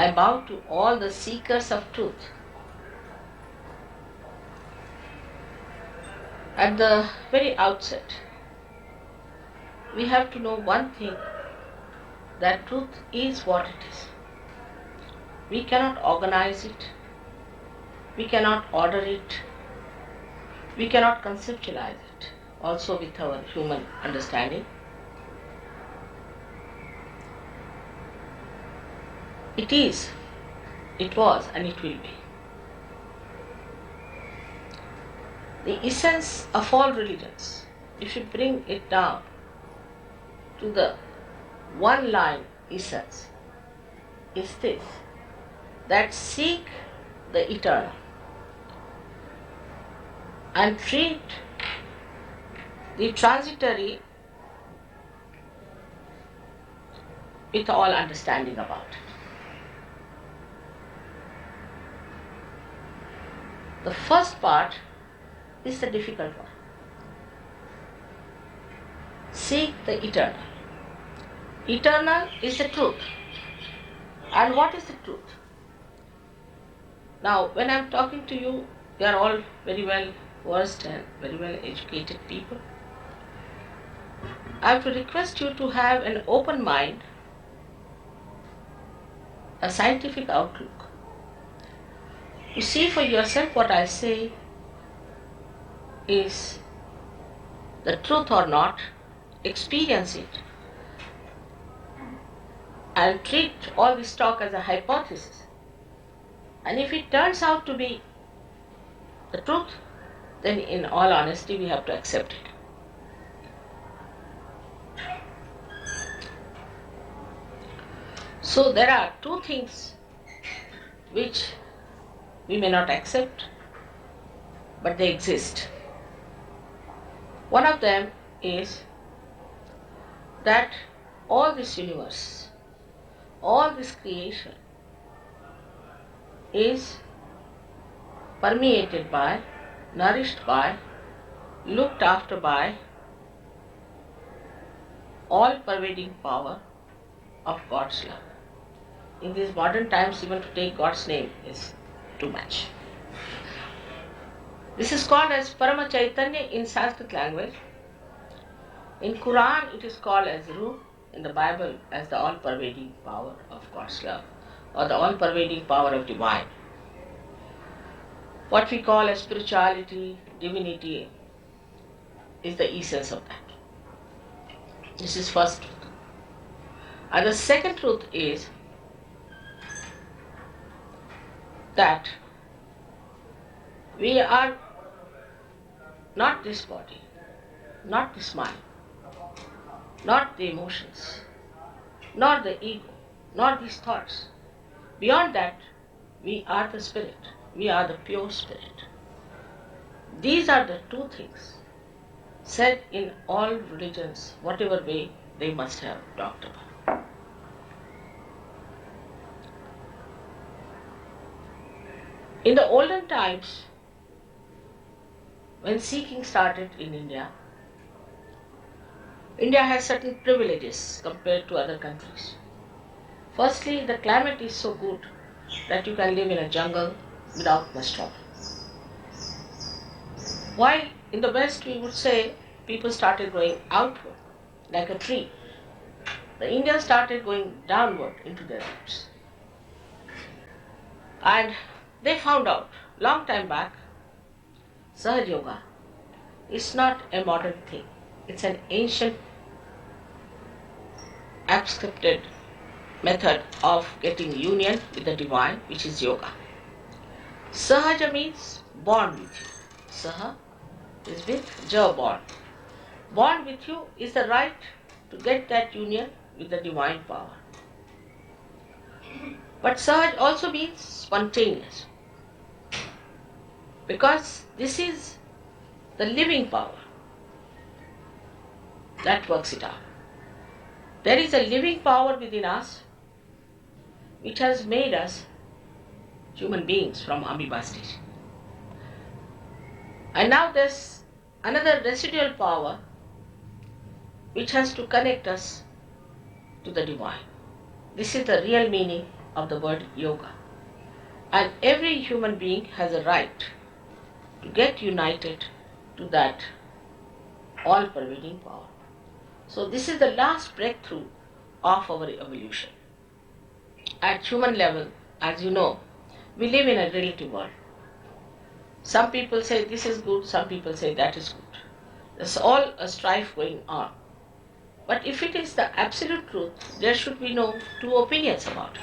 I bow to all the seekers of truth. At the very outset, we have to know one thing, that truth is what it is. We cannot organize it, we cannot order it, we cannot conceptualize it, also with our human understanding. It is, it was, and it will be. The essence of all religions, if you bring it down to the one line essence, is this, that seek the eternal and treat the transitory with all understanding about it. The first part is the difficult one. Seek the eternal. Eternal is the truth. And what is the truth? Now, when I am talking to you, you are all very well versed and very well educated people. I have to request you to have an open mind, a scientific outlook. You see for yourself what I say is the truth or not, experience it, and treat all this talk as a hypothesis. And if it turns out to be the truth, then in all honesty we have to accept it. So there are two things which we may not accept, but they exist. One of them is that all this universe, all this creation is permeated by, nourished by, looked after by all-pervading power of God's love. In these modern times, even to take God's name is too much. This is called as Parama Chaitanya in Sanskrit language. In Quran it is called as Ruh, in the Bible as the all-pervading power of God's love, or the all-pervading power of divine. What we call as spirituality, divinity, is the essence of that. This is first truth. And the second truth is that we are not this body, not this mind, not the emotions, not the ego, not these thoughts. Beyond that, we are the spirit, we are the pure spirit. These are the two things said in all religions, whatever way they must have talked about. In the olden times, when seeking started in India, India has certain privileges compared to other countries. Firstly, the climate is so good that you can live in a jungle without much trouble. While in the West we would say people started going outward like a tree, the Indians started going downward into their roots. And they found out long time back, Sahaja Yoga is not a modern thing. It's an ancient accepted method of getting union with the divine, which is yoga. Sahaja means bond with you. Saha is with Ja, bond. Bond with you is the right to get that union with the divine power. But Sahaj also means spontaneous, because this is the living power that works it out. There is a living power within us which has made us human beings from amoeba stage. And now there's another residual power which has to connect us to the divine. This is the real meaning of the word yoga. And every human being has a right to get united to that all-pervading power. So this is the last breakthrough of our evolution. At human level, as you know, we live in a relative world. Some people say this is good, some people say that is good. There's all a strife going on. But if it is the absolute truth, there should be no two opinions about it.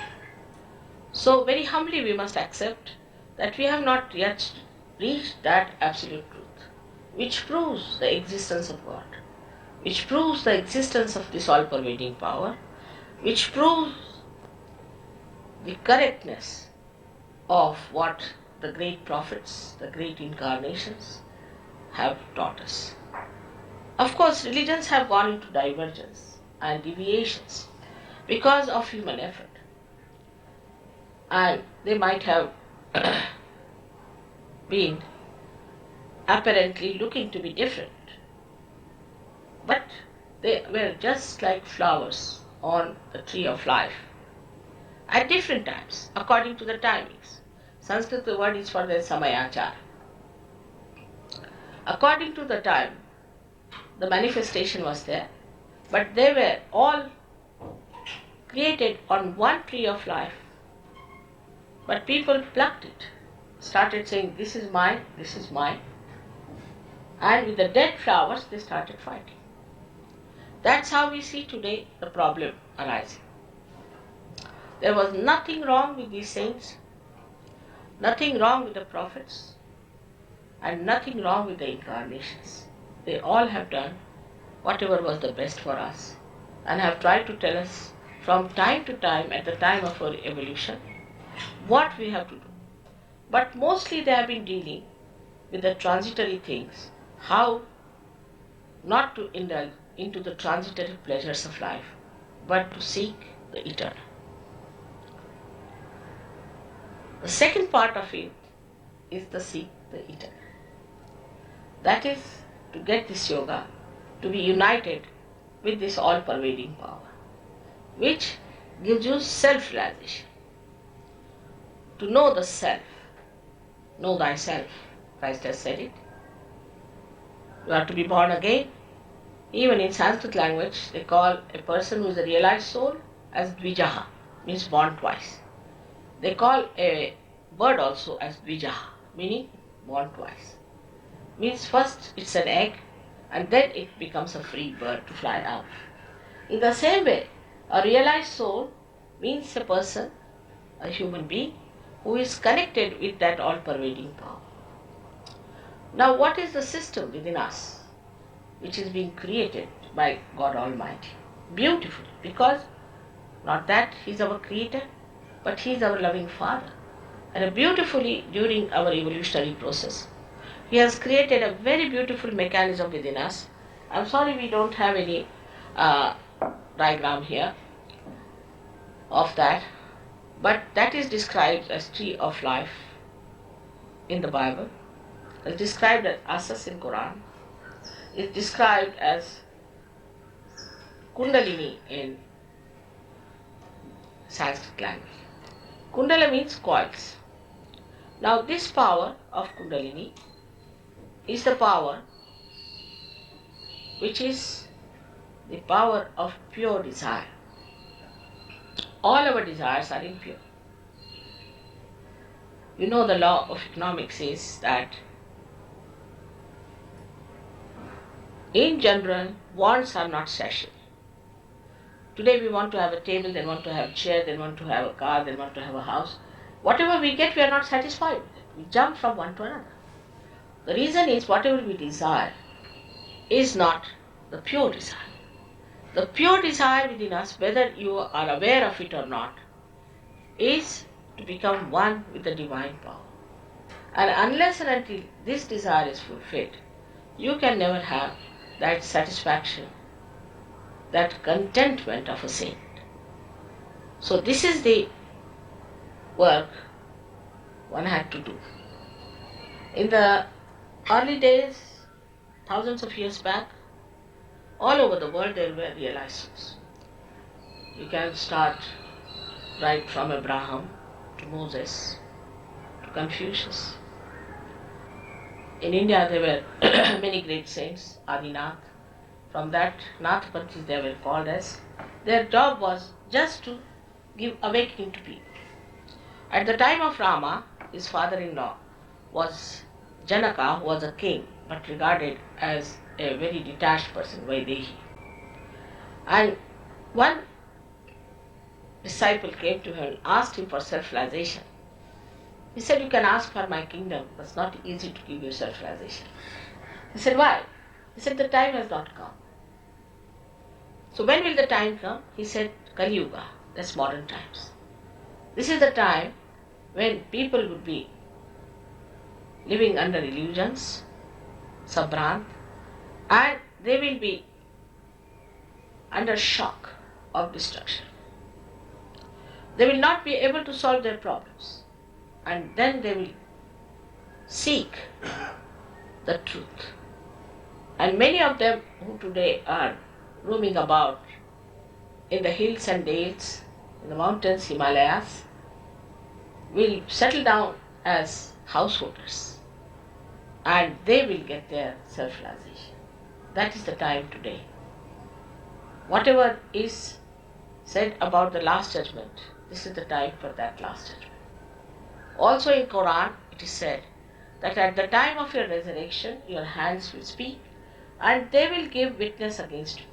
So very humbly we must accept that we have not yet reached that absolute truth, which proves the existence of God, which proves the existence of this all-pervading power, which proves the correctness of what the great prophets, the great incarnations have taught us. Of course, religions have gone into divergence and deviations because of human effort. And they might have been apparently looking to be different. But they were just like flowers on the tree of life at different times, according to the timings. Sanskrit, the word is for the Samayachara. According to the time, the manifestation was there, but they were all created on one tree of life. But people plucked it, started saying, this is mine, and with the dead flowers they started fighting. That's how we see today the problem arising. There was nothing wrong with these saints, nothing wrong with the prophets, and nothing wrong with the incarnations. They all have done whatever was the best for us and have tried to tell us from time to time, at the time of our evolution, what we have to do. But mostly they have been dealing with the transitory things, how not to indulge into the transitory pleasures of life, but to seek the eternal. The second part of it is the seek the eternal. That is to get this yoga to be united with this all-pervading power, which gives you self-realization. To know the self, know thyself, Christ has said it. You are to be born again. Even in Sanskrit language, they call a person who is a realized soul as Dvijaha, means born twice. They call a bird also as Dvijaha, meaning born twice. Means first it's an egg and then it becomes a free bird to fly out. In the same way, a realized soul means a person, a human being, who is connected with that all-pervading power. Now what is the system within us which is being created by God Almighty? Beautifully, because not that He is our creator, but He is our loving Father. And beautifully during our evolutionary process, He has created a very beautiful mechanism within us. I'm sorry we don't have any diagram here of that, but that is described as tree of life in the Bible. It's described as asas in Quran. It's described as kundalini in Sanskrit language. Kundala means coils. Now this power of kundalini is the power which is the power of pure desire. All our desires are impure. You know the law of economics is that in general, wants are not sexual. Today we want to have a table, then want to have a chair, then want to have a car, then want to have a house. Whatever we get, we are not satisfied with it. We jump from one to another. The reason is whatever we desire is not the pure desire. The pure desire within us, whether you are aware of it or not, is to become one with the divine power. And unless and until this desire is fulfilled, you can never have that satisfaction, that contentment of a saint. So this is the work one had to do. In the early days, thousands of years back, all over the world there were realized souls. You can start right from Abraham to Moses to Confucius. In India there were many great saints, Adinath. From that, Nathpanthis they were called as. Their job was just to give awakening to people. At the time of Rama, his father-in-law was Janaka, who was a king, but regarded as a very detached person, Vaidehi. And one disciple came to him and asked him for self-realization. He said, "You can ask for my kingdom, but it's not easy to give you self-realization." He said, "Why?" He said, "The time has not come." So when will the time come? He said, Kali Yuga, that's modern times. This is the time when people would be living under illusions, sabrant, and they will be under shock of destruction. They will not be able to solve their problems, and then they will seek the truth. And many of them who today are roaming about in the hills and dales, in the mountains, Himalayas, will settle down as householders, and they will get their self-realization. That is the time today. Whatever is said about the last judgment, this is the time for that last judgment. Also in Quran it is said that at the time of your resurrection, your hands will speak and they will give witness against you.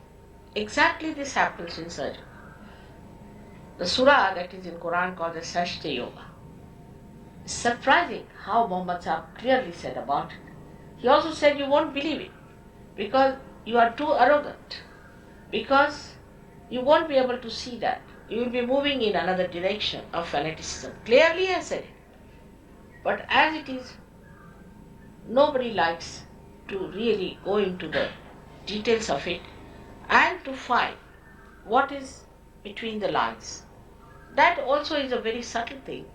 Exactly this happens in surgery. The surah that is in Quran called the Sahaja Yoga. It's surprising how Muhammad Sahib clearly said about it. He also said you won't believe it because you are too arrogant, because you won't be able to see that. You will be moving in another direction of fanaticism. Clearly I said it. But as it is, nobody likes to really go into the details of it and to find what is between the lines. That also is a very subtle thing.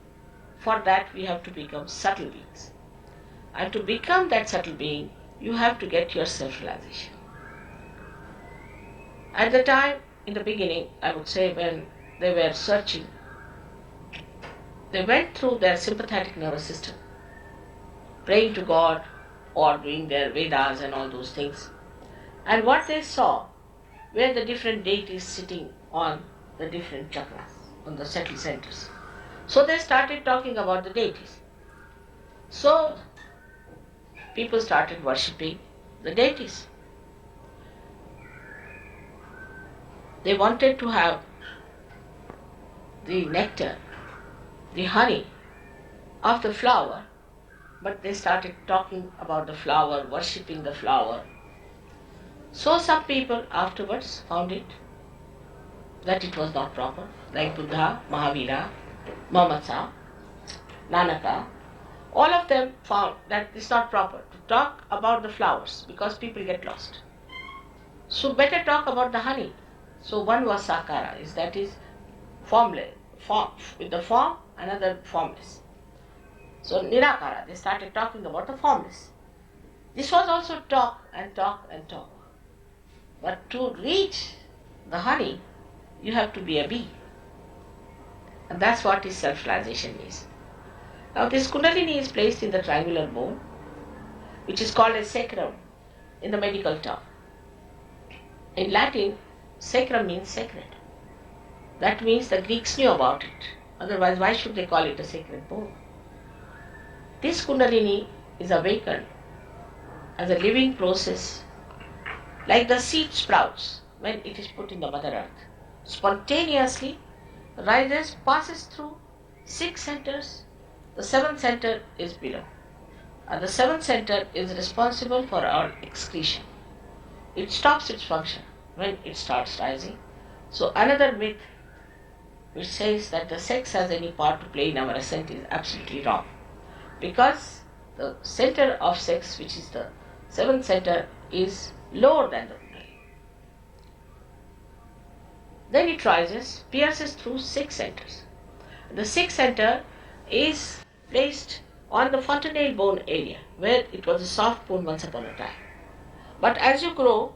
For that we have to become subtle beings. And to become that subtle being, you have to get your self-realization. At the time, in the beginning, I would say when they were searching, they went through their sympathetic nervous system, praying to God or doing their Vedas and all those things. And what they saw were the different deities sitting on the different chakras, on the subtle centers. So they started talking about the deities. So people started worshipping the deities. They wanted to have the nectar, the honey of the flower, but they started talking about the flower, worshipping the flower. So some people afterwards found it that it was not proper, like Buddha, Mahavira, Muhammad Sahib, Nanaka. All of them found that it's not proper to talk about the flowers because people get lost. So better talk about the honey. So one was Sakara, that is formless, with the form, another formless. So Nirakara, they started talking about the formless. This was also talk and talk and talk. But to reach the honey, you have to be a bee. And that's what his self-realization is. Now this Kundalini is placed in the triangular bone, which is called a sacrum in the medical term. In Latin, sacrum means sacred. That means the Greeks knew about it. Otherwise, why should they call it a sacred bone? This Kundalini is awakened as a living process, like the seed sprouts when it is put in the Mother Earth. Spontaneously rises, passes through 6 centers. The 7th center is below. And the 7th center is responsible for our excretion. It stops its function when it starts rising. So another myth which says that the sex has any part to play in our ascent is absolutely wrong. Because the center of sex, which is the 7th center, is lower than the Kundalini. Then it rises, pierces through 6 centers. The 6th center is placed on the fontanelle bone area, where it was a soft bone once upon a time. But as you grow,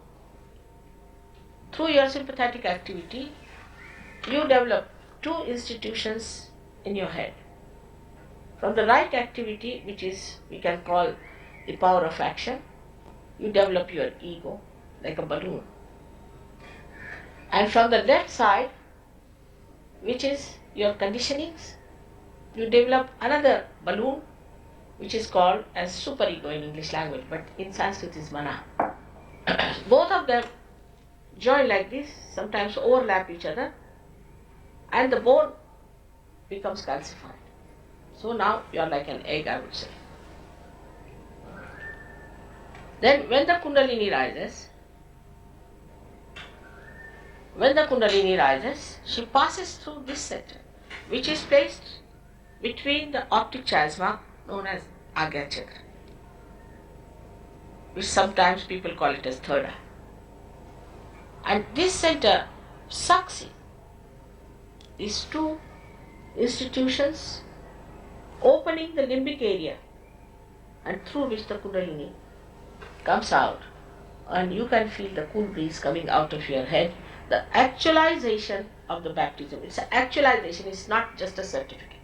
through your sympathetic activity, you develop two institutions in your head. From the right activity, which is we can call the power of action, you develop your ego like a balloon. And from the left side, which is your conditionings, you develop another balloon which is called as superego in English language, but in Sanskrit is mana. Both of them join like this, sometimes overlap each other, and the bone becomes calcified. So now you are like an egg, I would say. Then when the Kundalini rises, she passes through this center, which is placed between the optic chiasma known as Agya Chakra, which sometimes people call it as third eye. And this center sucks in these two institutions, opening the limbic area, and through which the Kundalini comes out, and you can feel the cool breeze coming out of your head. The actualization of the baptism. It's an actualization, it's not just a certificate.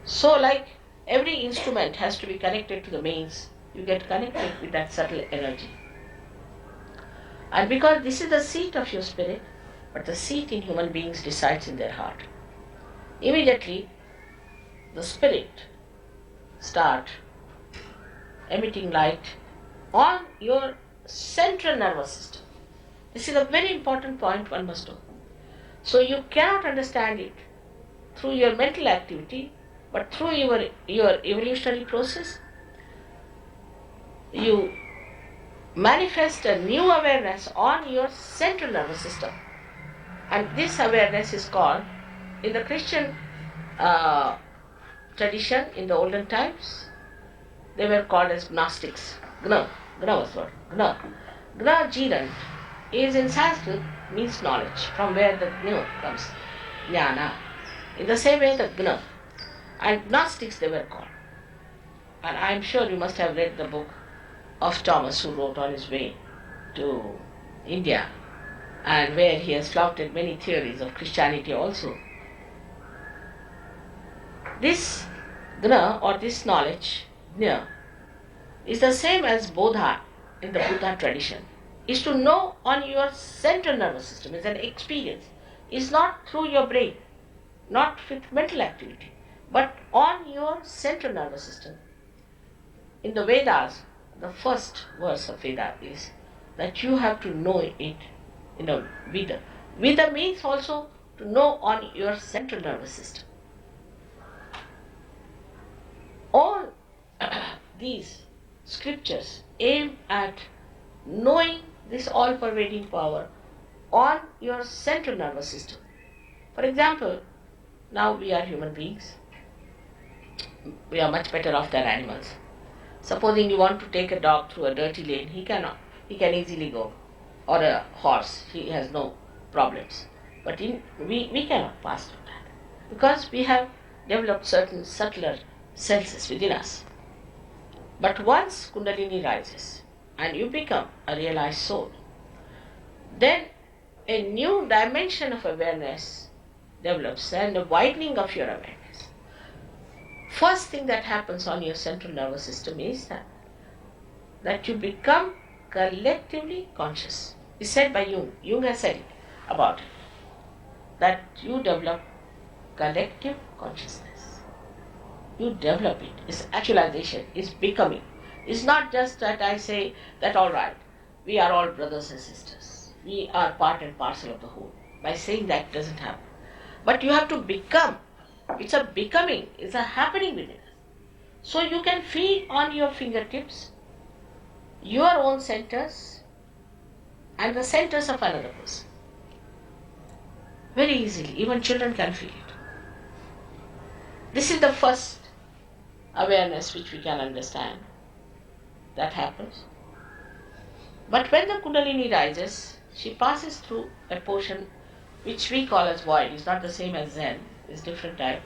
So like every instrument has to be connected to the mains, you get connected with that subtle energy. And because this is the seat of your spirit, but the seat in human beings resides in their heart. Immediately, the spirit start emitting light on your central nervous system. This is a very important point one must know. So you cannot understand it through your mental activity, but through your evolutionary process. You manifest a new awareness on your central nervous system. And this awareness is called, in the Christian tradition in the olden times, they were called as Gnostics. Gna was what? Gna. Gna Jiran is in Sanskrit means knowledge, from where the Gna comes, Jnana. In the same way the Gna. And Gnostics they were called. And I am sure you must have read the book of Thomas, who wrote on his way to India, and where he has flouted many theories of Christianity also. This Gna or this knowledge, Jna, is the same as Bodha in the Buddha tradition. Is to know on your central nervous system, is an experience. Is not through your brain, not with mental activity, but on your central nervous system. In the Vedas, the first verse of Veda is that you have to know it in a Veda. Veda means also to know on your central nervous system. All these scriptures aim at knowing this all-pervading power on your central nervous system. For example, now we are human beings. We are much better off than animals. Supposing you want to take a dog through a dirty lane, he cannot. He can easily go. Or a horse, he has no problems. But we cannot pass through that, because we have developed certain subtler senses within us. But once Kundalini rises and you become a realized soul, then a new dimension of awareness develops and a widening of your awareness. First thing that happens on your central nervous system is that you become collectively conscious. It's said by Jung. Jung has said it about it, that you develop collective consciousness. You develop it. It's actualization. It's becoming. It's not just that I say that all right, we are all brothers and sisters. We are part and parcel of the whole. By saying that doesn't happen. But you have to become. It's a becoming. It's a happening within us. So you can feel on your fingertips your own centers and the centers of another person. Very easily. Even children can feel it. This is the first awareness which we can understand. That happens. But when the Kundalini rises, she passes through a portion which we call as void. It's not the same as Zen, it's different type.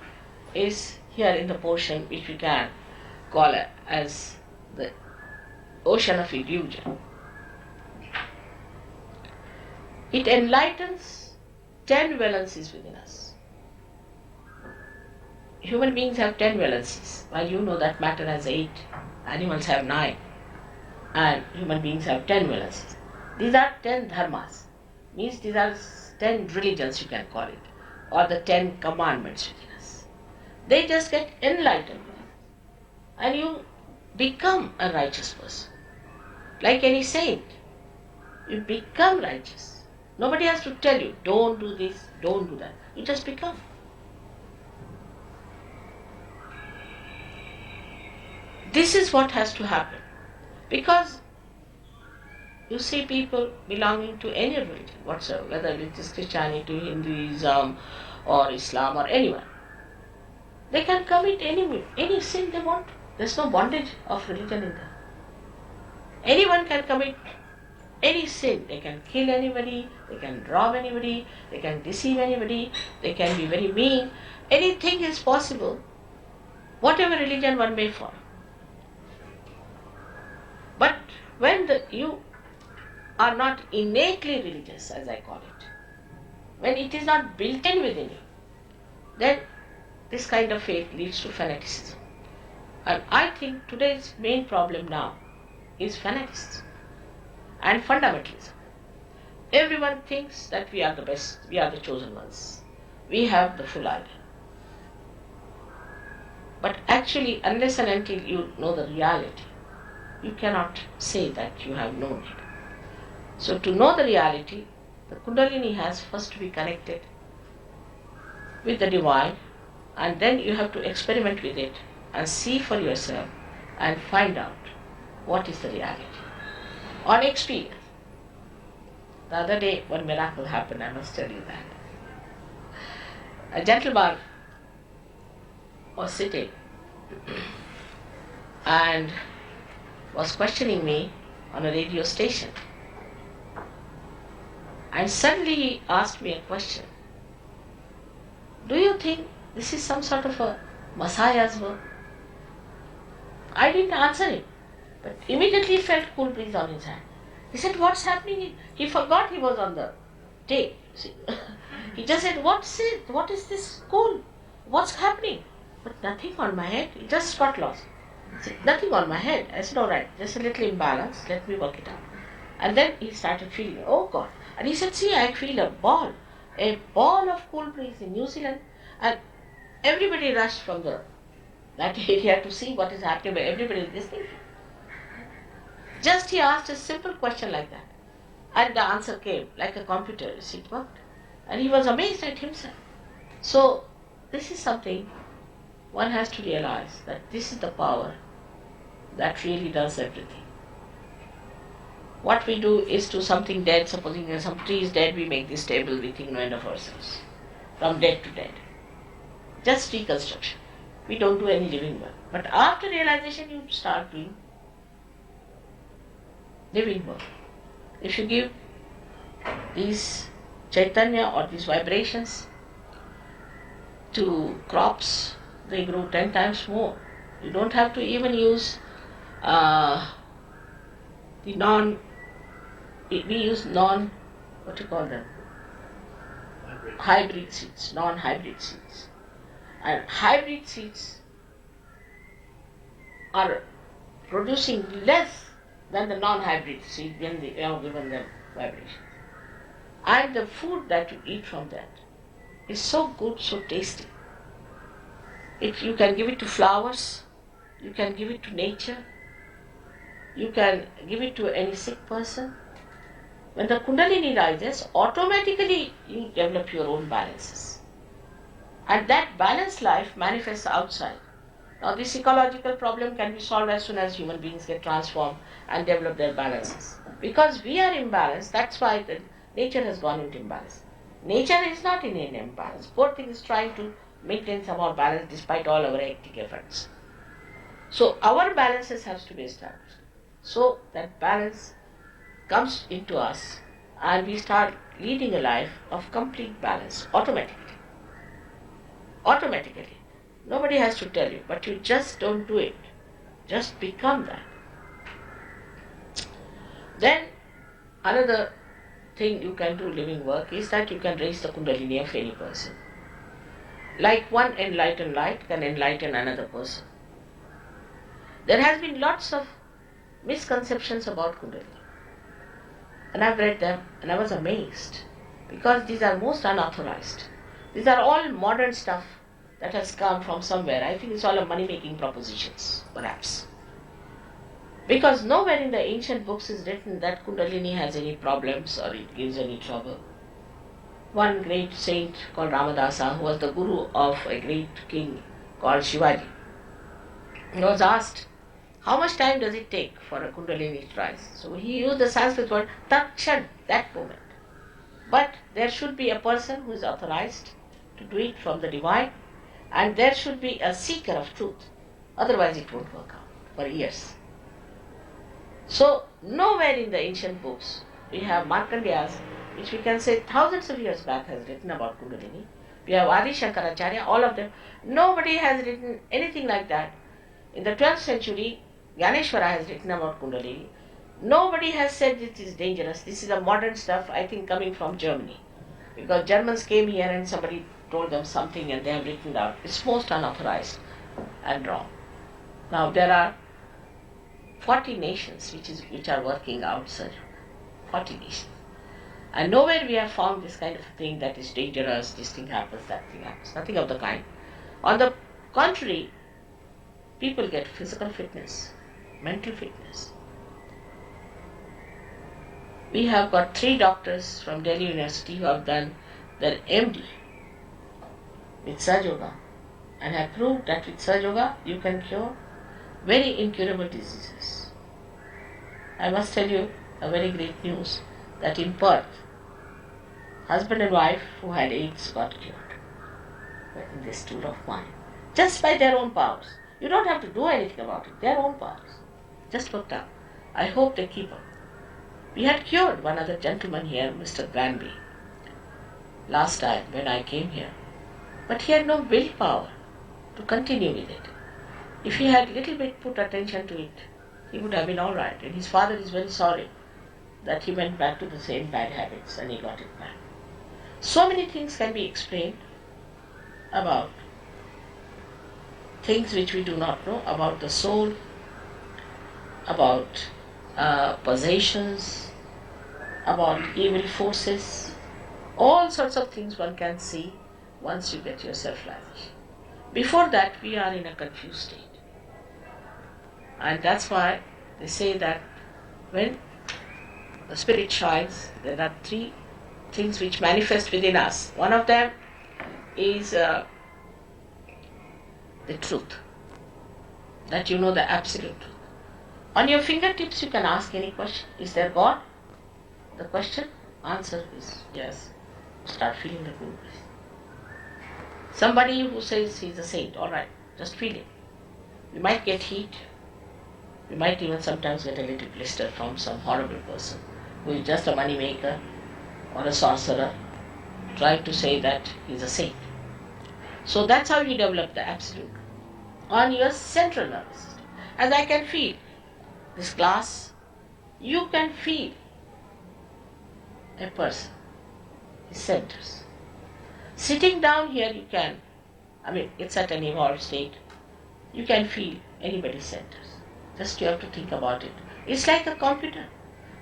Is here in the portion which we can call as the ocean of illusion. It enlightens 10 valencies within us. Human beings have 10 valencies, while you know that matter has 8, animals have 9, and human beings have 10 valencies. These are 10 dharmas, means these are 10 religions, you can call it, or the 10 commandments within us. They just get enlightened, and you become a righteous person. Like any saint, you become righteous. Nobody has to tell you, don't do this, don't do that. You just become. This is what has to happen. Because you see people belonging to any religion whatsoever, whether it is Christianity, Hinduism, or Islam, or anyone. They can commit any sin they want. There's no bondage of religion in them. Anyone can commit any sin. They can kill anybody, they can rob anybody, they can deceive anybody, they can be very mean. Anything is possible, whatever religion one may follow. But when you are not innately religious, as I call it, when it is not built in within you, then this kind of faith leads to fanaticism. And I think today's main problem now is fanaticism and fundamentalism. Everyone thinks that we are the best, we are the chosen ones, we have the full idea. But actually, unless and until you know the reality, you cannot say that you have known it. So to know the reality, the Kundalini has first to be connected with the divine, and then you have to experiment with it and see for yourself and find out what is the reality. On experience. The other day, one miracle happened, I must tell you that. A gentleman was sitting and was questioning me on a radio station. And suddenly he asked me a question. Do you think this is some sort of a Messiah's work? I didn't answer him, but immediately felt cool breeze on his hand. He said, what's happening? He forgot he was on the tape. See? He just said, what is this cool? What's happening? But nothing on my head. He just got lost. He said, nothing on my head. I said, all right, just a little imbalance. Let me work it out. And then he started feeling, oh God. And he said, see, I feel a ball of cool breeze in New Zealand. And everybody rushed from that area to see what is happening, but everybody is listening. Just he asked a simple question like that. And the answer came like a computer. It worked. And he was amazed at himself. So this is something one has to realize, that this is the power that really does everything. What we do is to something dead, supposing some tree is dead, we make this table, we think no end of ourselves. From dead to dead. Just reconstruction. We don't do any living work. But after realization, you start doing living work. If you give these Chaitanya or these vibrations to crops, they grow 10 times more. You don't have to even use we use hybrid seeds, non-hybrid seeds. And hybrid seeds are producing less than the non-hybrid seed when they are given them vibrations. And the food that you eat from that is so good, so tasty. You can give it to flowers, you can give it to nature, you can give it to any sick person. When the Kundalini rises, automatically you develop your own balances. And that balanced life manifests outside. Now this ecological problem can be solved as soon as human beings get transformed and develop their balances. Because we are imbalanced, that's why the nature has gone into imbalance. Nature is not in an imbalance. Poor thing is trying to maintain somehow balance despite all our hectic efforts. So our balances has to be established. So that balance comes into us and we start leading a life of complete balance automatically. Automatically. Nobody has to tell you, but you just don't do it. Just become that. Then another thing you can do living work is that you can raise the Kundalini of any person. Like one enlightened light can enlighten another person. There has been lots of misconceptions about Kundalini. And I've read them and I was amazed because these are most unauthorized. These are all modern stuff that has come from somewhere. I think it's all a money-making propositions, perhaps. Because nowhere in the ancient books is written that Kundalini has any problems or it gives any trouble. One great saint called Ramadasa, who was the guru of a great king called Shivaji, he was asked, how much time does it take for a Kundalini to rise? So he used the Sanskrit word takshan, that moment. But there should be a person who is authorized to do it from the divine, and there should be a seeker of truth. Otherwise it won't work out for years. So nowhere in the ancient books we have Markandeya's, which we can say thousands of years back has written about Kundalini. We have Adi Shankaracharya, all of them. Nobody has written anything like that. In the 12th century, Gyaneshwara has written about Kundalini. Nobody has said it is dangerous. This is a modern stuff, I think, coming from Germany. Because Germans came here and somebody told them something and they have written down. It's most unauthorized and wrong. Now there are 40 nations which are working outside. 40 nations. And nowhere we have found this kind of thing that is dangerous, this thing happens, that thing happens. Nothing of the kind. On the contrary, people get physical fitness, mental fitness. We have got 3 doctors from Delhi University who have done their MD with Sahaja Yoga and have proved that with Sahaja Yoga you can cure very incurable diseases. I must tell you a very great news that in Perth, husband and wife who had AIDS got cured in this tour of mine. Just by their own powers. You don't have to do anything about it. Their own powers. Just worked out. I hope they keep up. We had cured one other gentleman here, Mr. Granby, last time when I came here. But he had no willpower to continue with it. If he had little bit put attention to it, he would have been all right. And his father is very sorry that he went back to the same bad habits and he got it back. So many things can be explained about things which we do not know, about the soul, about possessions, about evil forces, all sorts of things one can see once you get your self-realization. Before that, we are in a confused state. And that's why they say that when the spirit shines, there are 3 things which manifest within us. One of them is the truth, that you know the absolute truth. On your fingertips you can ask any question. Is there God? The question, answer is yes. Start feeling the cool breeze. Somebody who says he's a saint, alright, just feel it. You might get heat. You might even sometimes get a little blister from some horrible person who is just a money maker or a sorcerer trying to say that he's a saint. So that's how you develop the absolute on your central nervous system. As I can feel this glass, you can feel a person, his centers. Sitting down here you can, it's at an evolved state, you can feel anybody's centers. Just you have to think about it. It's like a computer.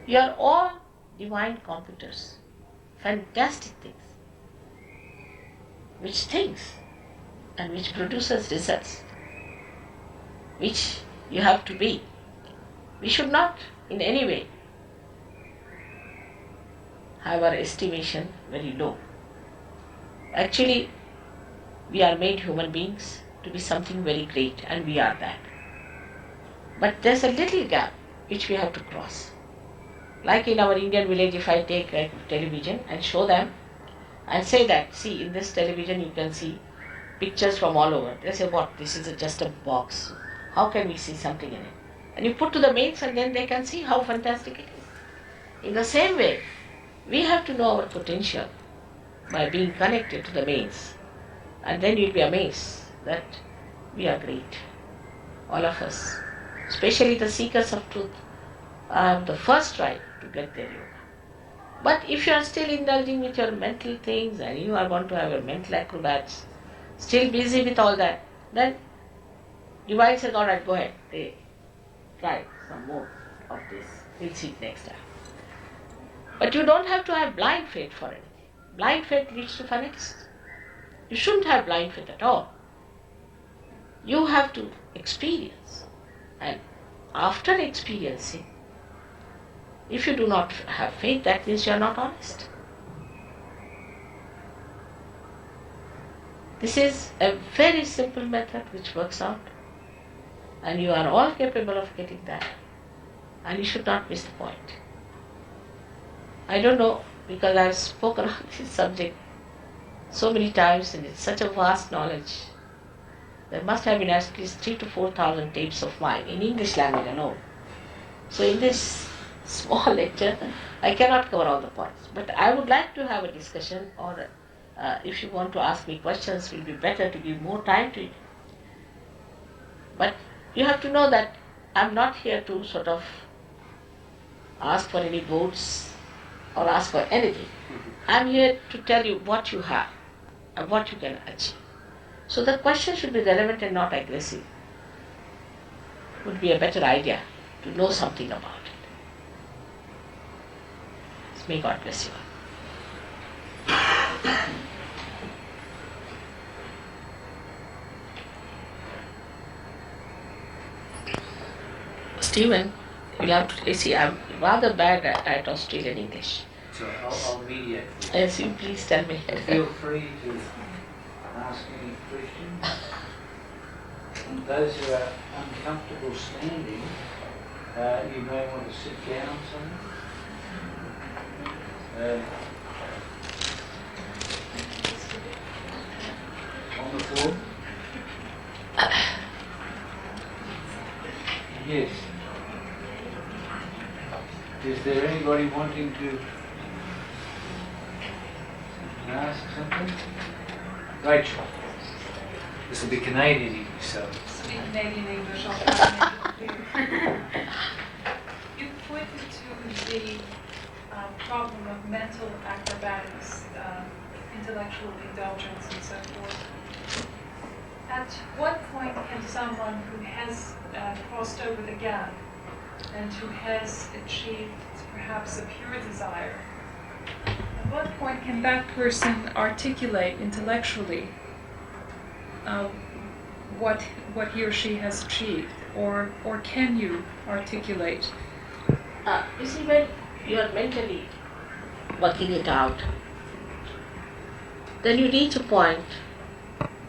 You are all divine computers. Fantastic things. Which thinks and which produces results. Which you have to be. We should not in any way have our estimation very low. Actually, we are made human beings to be something very great, and we are that. But there's a little gap which we have to cross. Like in our Indian village, if I take a television and show them and say that, see, in this television you can see pictures from all over. They say, what? This is just a box. How can we see something in it? And you put to the mains and then they can see how fantastic it is. In the same way, we have to know our potential by being connected to the mains. And then you'll be amazed that we are great. All of us. Especially the seekers of truth have the first right to get their yoga. But if you are still indulging with your mental things and you are want to have your mental acrobats, still busy with all that, then Divine says, all right, go ahead, try some more of this. We'll see it next time. But you don't have to have blind faith for anything. Blind faith leads to fanaticism. You shouldn't have blind faith at all. You have to experience. And after experiencing, if you do not have faith, that means you are not honest. This is a very simple method which works out. And you are all capable of getting that. And you should not miss the point. I don't know, because I've spoken on this subject so many times and it's such a vast knowledge. There must have been at least 3,000 to 4,000 tapes of mine in English language alone. So in this small lecture, I cannot cover all the points. But I would like to have a discussion, or if you want to ask me questions, it will be better to give more time to it. But you have to know that I'm not here to sort of ask for any votes or ask for anything. I'm here to tell you what you have and what you can achieve. So the question should be relevant and not aggressive. Would be a better idea to know something about it. May God bless you. Stephen, you'll have to see, I'm rather bad at Australian English. So I'll mediate. Yes, you please tell me. Feel free to ask any questions. And those who are uncomfortable standing, you may want to sit down somewhere. On the floor. Yes. Is there anybody wanting to ask something? Rachel. This will be Canadian English, so. Speak Canadian English, I'll try to make it clear. You pointed to the problem of mental acrobatics, intellectual indulgence, and so forth. At what point can someone who has crossed over the gap and who has achieved perhaps a pure desire, at what point can that person articulate intellectually what he or she has achieved, or can you articulate? You see, when you are mentally working it out, then you reach a point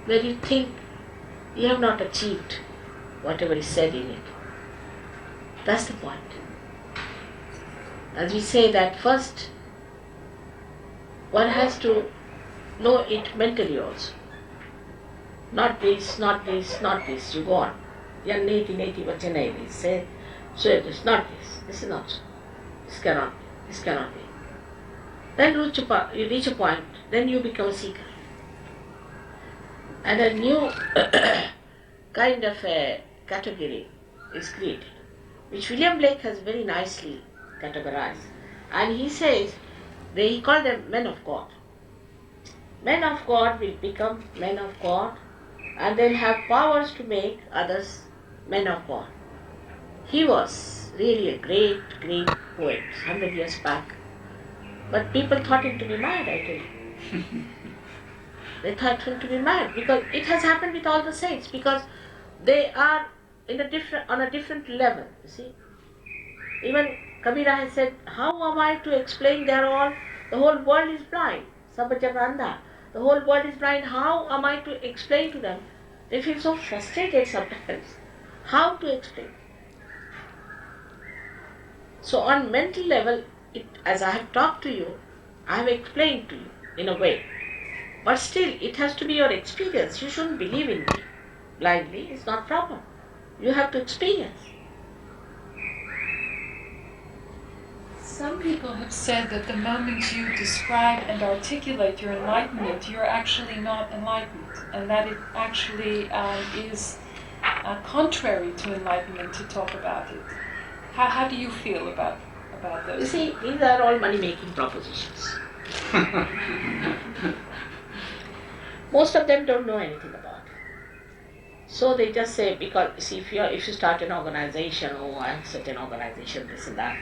where you think you have not achieved whatever is said in it. That's the point. As we say that first, one has to know it mentally also. Not this, not this, not this. You go on. Yanneti neti vachanai said, so it is not this. This is not so. This cannot be. This cannot be. Then you reach a point, then you become a seeker. And a new kind of a category is created, which William Blake has very nicely categorized. And he says, he called them men of God. Men of God will become men of God and they'll have powers to make others men of God. He was really a great, great poet 100 years back. But people thought him to be mad, I tell you. They thought him to be mad because it has happened with all the saints, because they are on a different level, you see. Even Kabira has said, how am I to explain the whole world is blind, Sahajayoga. The whole world is blind, how am I to explain to them? They feel so frustrated sometimes. How to explain? So on mental level, as I have talked to you, I have explained to you in a way. But still, it has to be your experience. You shouldn't believe in me blindly. It's not proper. You have to experience. Some people have said that the moment you describe and articulate your enlightenment, you're actually not enlightened, and that it actually is contrary to enlightenment to talk about it. How do you feel about about You those. see, these are all money-making propositions. Most of them don't know anything about it. So they just say, because see, if you start an organization, oh, I have such an organization, this and that,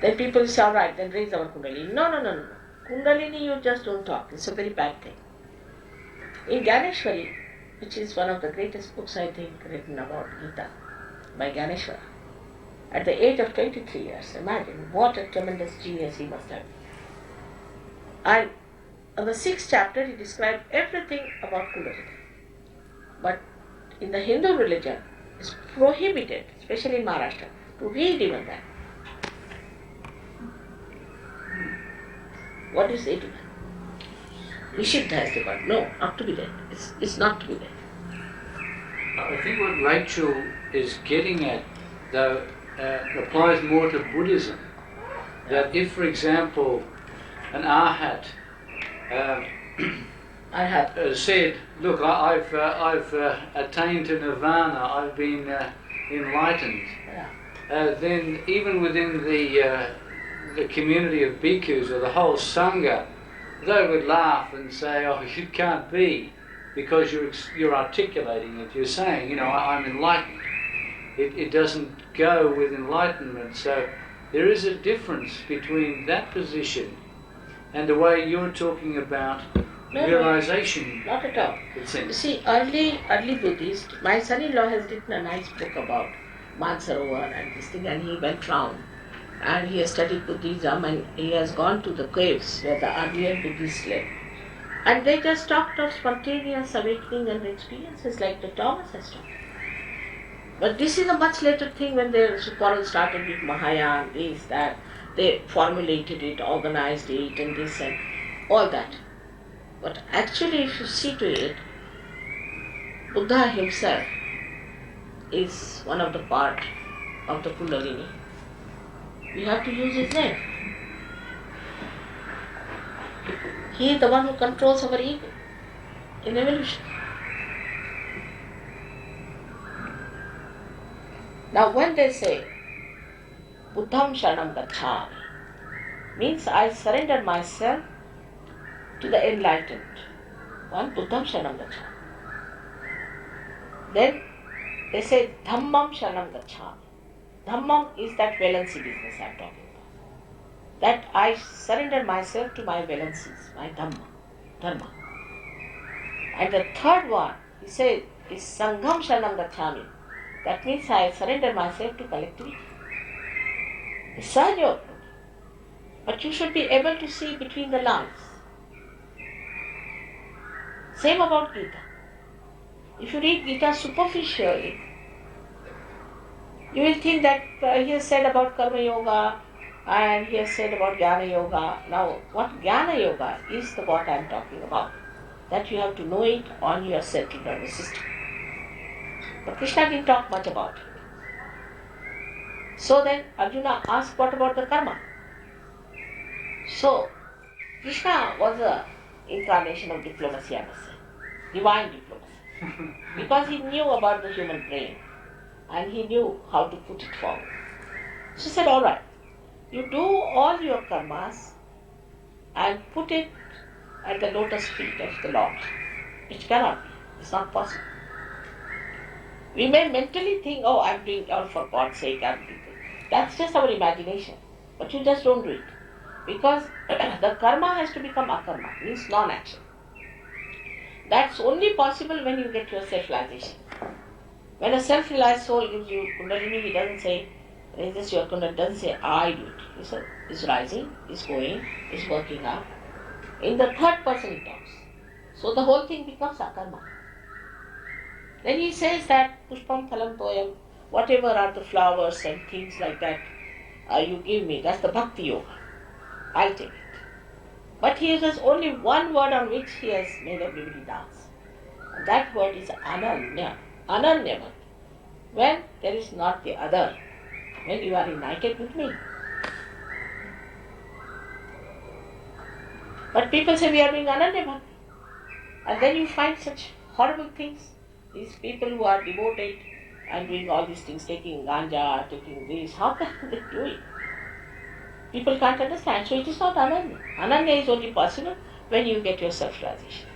then people say, all right, then raise our Kundalini. No. Kundalini, you just don't talk. It's a very bad thing. In Ganeshwari, which is one of the greatest books I think written about Gita by Ganeshwara, at the age of 23 years, imagine what a tremendous genius he must have. And in the 6th chapter, he described everything about Kundalini. But in the Hindu religion, it's prohibited, especially in Maharashtra, to read even that. What do you say to that? Nishiddha has the word. No, not to be read. It's not to be read. I think what Rachel is getting at, though, applies more to Buddhism. That if, for example, an arhat said, look, I've attained to nirvana, I've been enlightened, then even within the community of bhikkhus or the whole sangha, they would laugh and say, oh, it can't be, because you're articulating it, you're saying, I'm enlightened. It doesn't go with enlightenment. So there is a difference between that position and the way you're talking about realization. Not at all. It seems. You see, early Buddhist, my son-in-law has written a nice book about Mansarovar and this thing, and he went round and he has studied Buddhism and he has gone to the caves where the earlier Buddhists lived. And they just talked of spontaneous awakening and experiences like the Thomas has talked. But this is a much later thing when the quarrel started with Mahayana, this, that. They formulated it, organized it, and this and all that. But actually, if you see to it, Buddha himself is one of the part of the Kundalini. We have to use his name. He is the one who controls our ego in evolution. Now when they say, Buddham Sharanam Gacchami, means I surrender myself to the enlightened. One, Buddham Sharanam Gacchami. Then they say, Dhammam Sharanam Gacchami. Dhammam is that Valency business I am talking about. That I surrender myself to my Valencies, my Dharma. And the third one, he says, is Sangham Sharanam Gacchami. That means I surrender myself to collectivity. It's Sahajayoga. But you should be able to see between the lines. Same about Gita. If you read Gita superficially, you will think that he has said about Karma Yoga and he has said about Jnana Yoga. Now, what Jnana Yoga is what I am talking about. That you have to know it on your central nervous system. But Krishna didn't talk much about it. So then Arjuna asked, what about the karma? So Krishna was an incarnation of diplomacy, I must say. Divine diplomacy. Because he knew about the human brain and he knew how to put it forward. So he said, all right, you do all your karmas and put it at the lotus feet of the Lord. Which cannot be. It's not possible. We may mentally think, oh, I'm doing it all for God's sake, I'm doing it. That's just our imagination. But you just don't do it. Because the karma has to become akarma, means non-action. That's only possible when you get your self-realization. When a self-realized soul gives you Kundalini, he doesn't say, is this your Kundalini? Doesn't say, I do it. He says, it's rising, it's going, it's working out. In the third person he talks. So the whole thing becomes akarma. Then he says that pushpam phalam toyam, whatever are the flowers and things like that you give me, that's the bhakti yoga. I'll take it. But he uses only one word on which he has made everybody dance. And that word is ananya. Ananya. When there is not the other. When you are united with me. But people say we are doing ananya bhakti. And then you find such horrible things. These people who are devoted and doing all these things, taking ganja, taking this, how can they do it? People can't understand, so it is not Ananya. Ananya is only possible when you get your self-realization.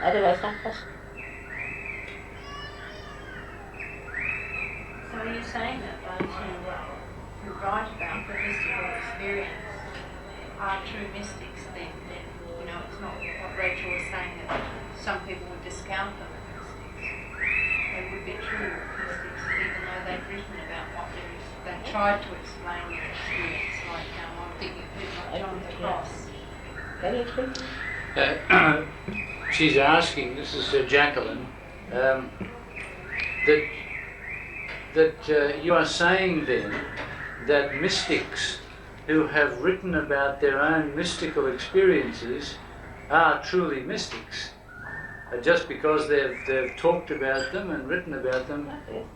Otherwise not possible. So are you saying that those who write about the mystical experience are true mystics then? It's not what Rachel was saying, that some people would discount them as mystics. They would be true mystics even though they've written about what there is. They've tried to explain their experience, like I'm thinking of people like John the Cross. Can you explain? She's asking, this is Jacqueline, that you are saying then that mystics who have written about their own mystical experiences are truly mystics. Just because they've talked about them and written about them,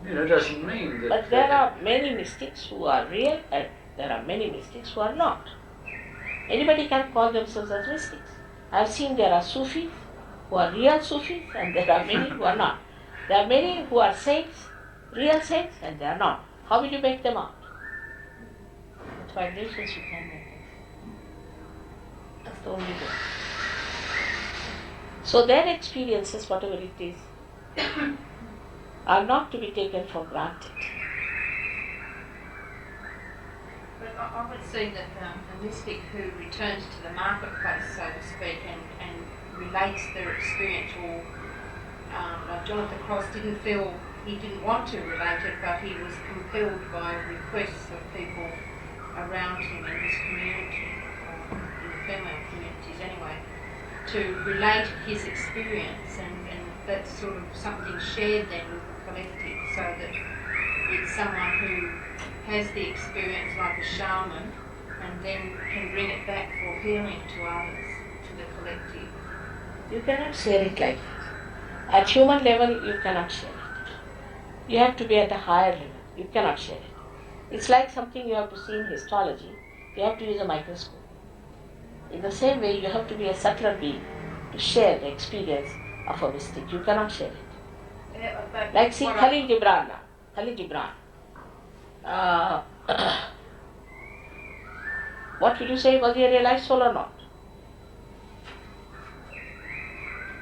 doesn't mean that. But there are many mystics who are real and there are many mystics who are not. Anybody can call themselves as mystics. I have seen there are Sufis who are real Sufis and there are many who are not. There are many who are saints, real saints, and they are not. How will you make them out? With vibrations you can make them. That's the only way. So their experiences, whatever it is, are not to be taken for granted. But I would see that a mystic who returns to the marketplace, so to speak, and relates their experience, or like John of the Cross didn't feel he didn't want to relate it, but he was compelled by requests of people around him in his community, in the female communities anyway, to relate his experience, and that's sort of something shared then with the collective, so that it's someone who has the experience like a shaman and then can bring it back for healing to others, to the collective. You cannot share it like that. At human level, you cannot share it. You have to be at a higher level. You cannot share it. It's like something you have to see in histology. You have to use a microscope. In the same way, you have to be a subtler being to share the experience of a mystic. You cannot share it. Like see Khalil Gibran now. Khalil Gibran. What will you say? Was he a realized soul or not?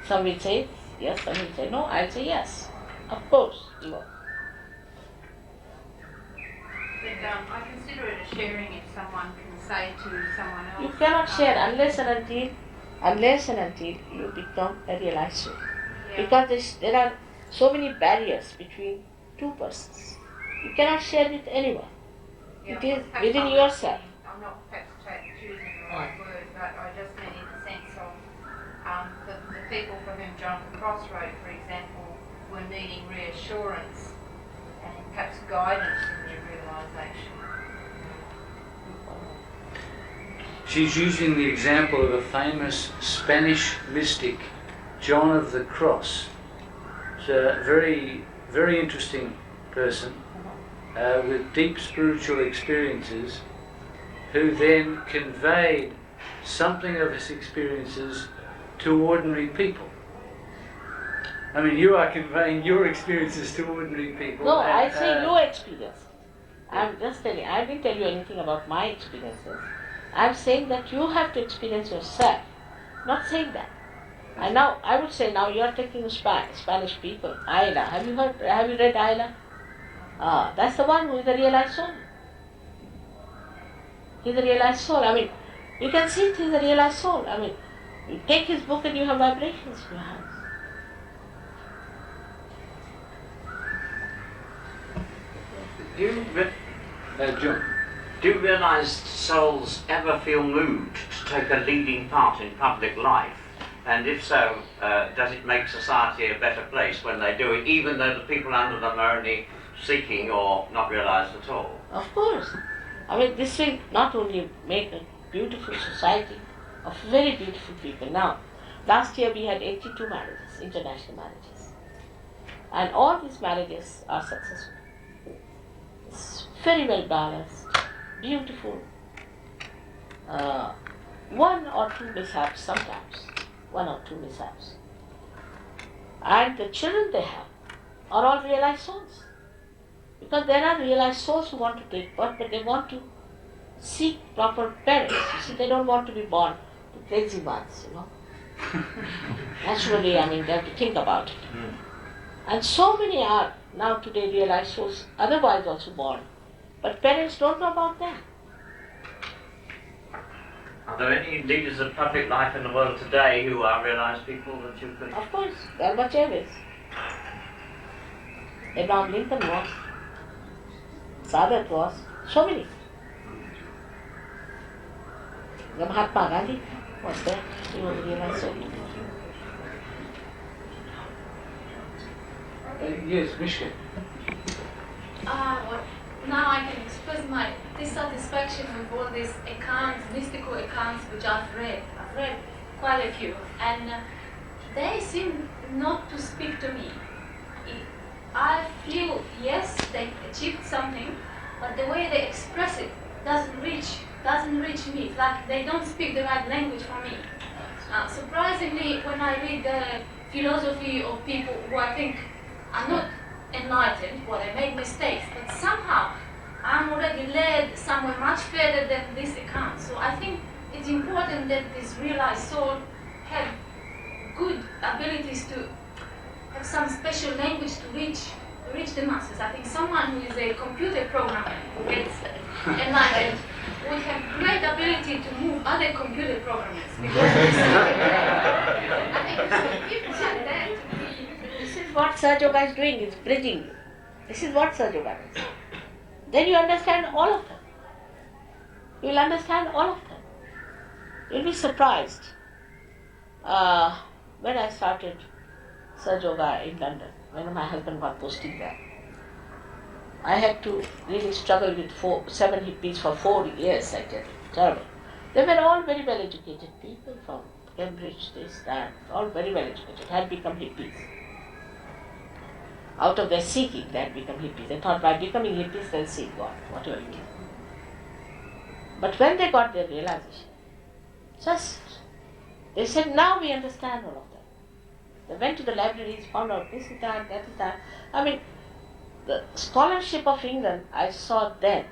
Some will say yes, some will say no. I'll say yes. Of course, he was. But I consider it a sharing if someone can say to someone else. You cannot share unless and until you become a realized soul. Yeah. Because there are so many barriers between two persons. You cannot share with anyone. Yeah, It is perhaps within I'm yourself. I'm not perhaps choosing the right word, but I just mean in the sense of the people for whom John the Cross wrote, for example, were needing reassurance and perhaps guidance in their realisation. She's using the example of a famous Spanish mystic, John of the Cross. It's a very, very interesting person with deep spiritual experiences, who then conveyed something of his experiences to ordinary people. I mean, you are conveying your experiences to ordinary people. No, I say your experience. I'm just telling. I didn't tell you anything about my experiences. I'm saying that you have to experience yourself. Not saying that. And now I would say now you are taking Spanish people. Ayla, have you read Ayla? That's the one who is a realized soul. He's a realized soul. I mean, you can see it, he's a realized soul. I mean, you take his book and you have vibrations in your hands. Do you realised souls ever feel moved to take a leading part in public life? And if so, does it make society a better place when they do it, even though the people under them are only seeking or not realised at all? Of course. I mean, this will not only make a beautiful society of very beautiful people. Now, last year we had 82 marriages, international marriages. And all these marriages are successful. It's very well balanced, beautiful. One or two mishaps sometimes. One or two mishaps. And the children they have are all realized souls. Because there are realized souls who want to take birth, but they want to seek proper parents. You see, they don't want to be born to crazy ones, Naturally, they have to think about it. And so many are now today realized souls, otherwise also born. But parents don't know about them. Are there any leaders of public life in the world today who are realised people that you could... Of course, Gorbachev is. Abraham Lincoln was. Sadat was. So many. The Mahatma Gandhi was there. He was a realized soul. Yes, Mishka. Well, now I can express my dissatisfaction with all these accounts, mystical accounts which I've read. I've read quite a few, and they seem not to speak to me. I feel, yes, they achieved something, but the way they express it doesn't reach me. It's like they don't speak the right language for me. Surprisingly, when I read the philosophy of people who I think are not enlightened, well, they make mistakes, but somehow I'm already led somewhere much further than this account. So I think it's important that this realized soul have good abilities to have some special language to reach the masses. I think someone who is a computer programmer who gets enlightened would have great ability to move other computer programmers. Because I think people like that to be. This is what Sahajayoga is doing, is bridging you. This is what Sahajayoga is. Then you understand all of them. You will understand all of them. You will be surprised. When I started Sahajayoga in London, when my husband got posted there, I had to really struggle with 7 hippies for 4 years, I tell you. Terrible. They were all very well educated people from Cambridge, this, that, all very well educated, had become hippies. Out of their seeking, they had become hippies. They thought by becoming hippies, they'll seek God, whatever it is. But when they got their realization, they said, now we understand all of that. They went to the libraries, found out this is that is that. The scholarship of England, I saw then,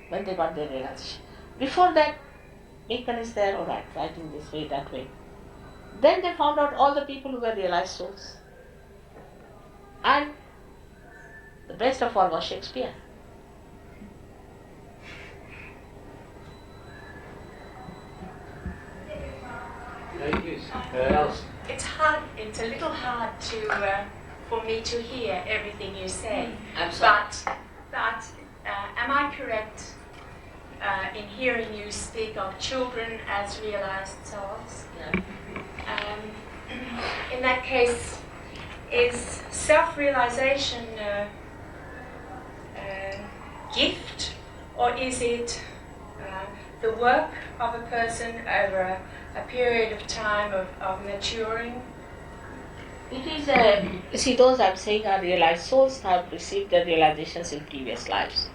when they got their realization. Before that, Bacon is there, all right, writing this way, that way. Then they found out all the people who were realized souls. And the best of all was Shakespeare. It's a little hard for me to hear everything you say. I'm sorry. But am I correct in hearing you speak of children as realized souls? Yeah. In that case, is self-realization a gift, or is it the work of a person over a period of time of maturing? It is see, those I'm saying are realized souls have received their realizations in previous lives.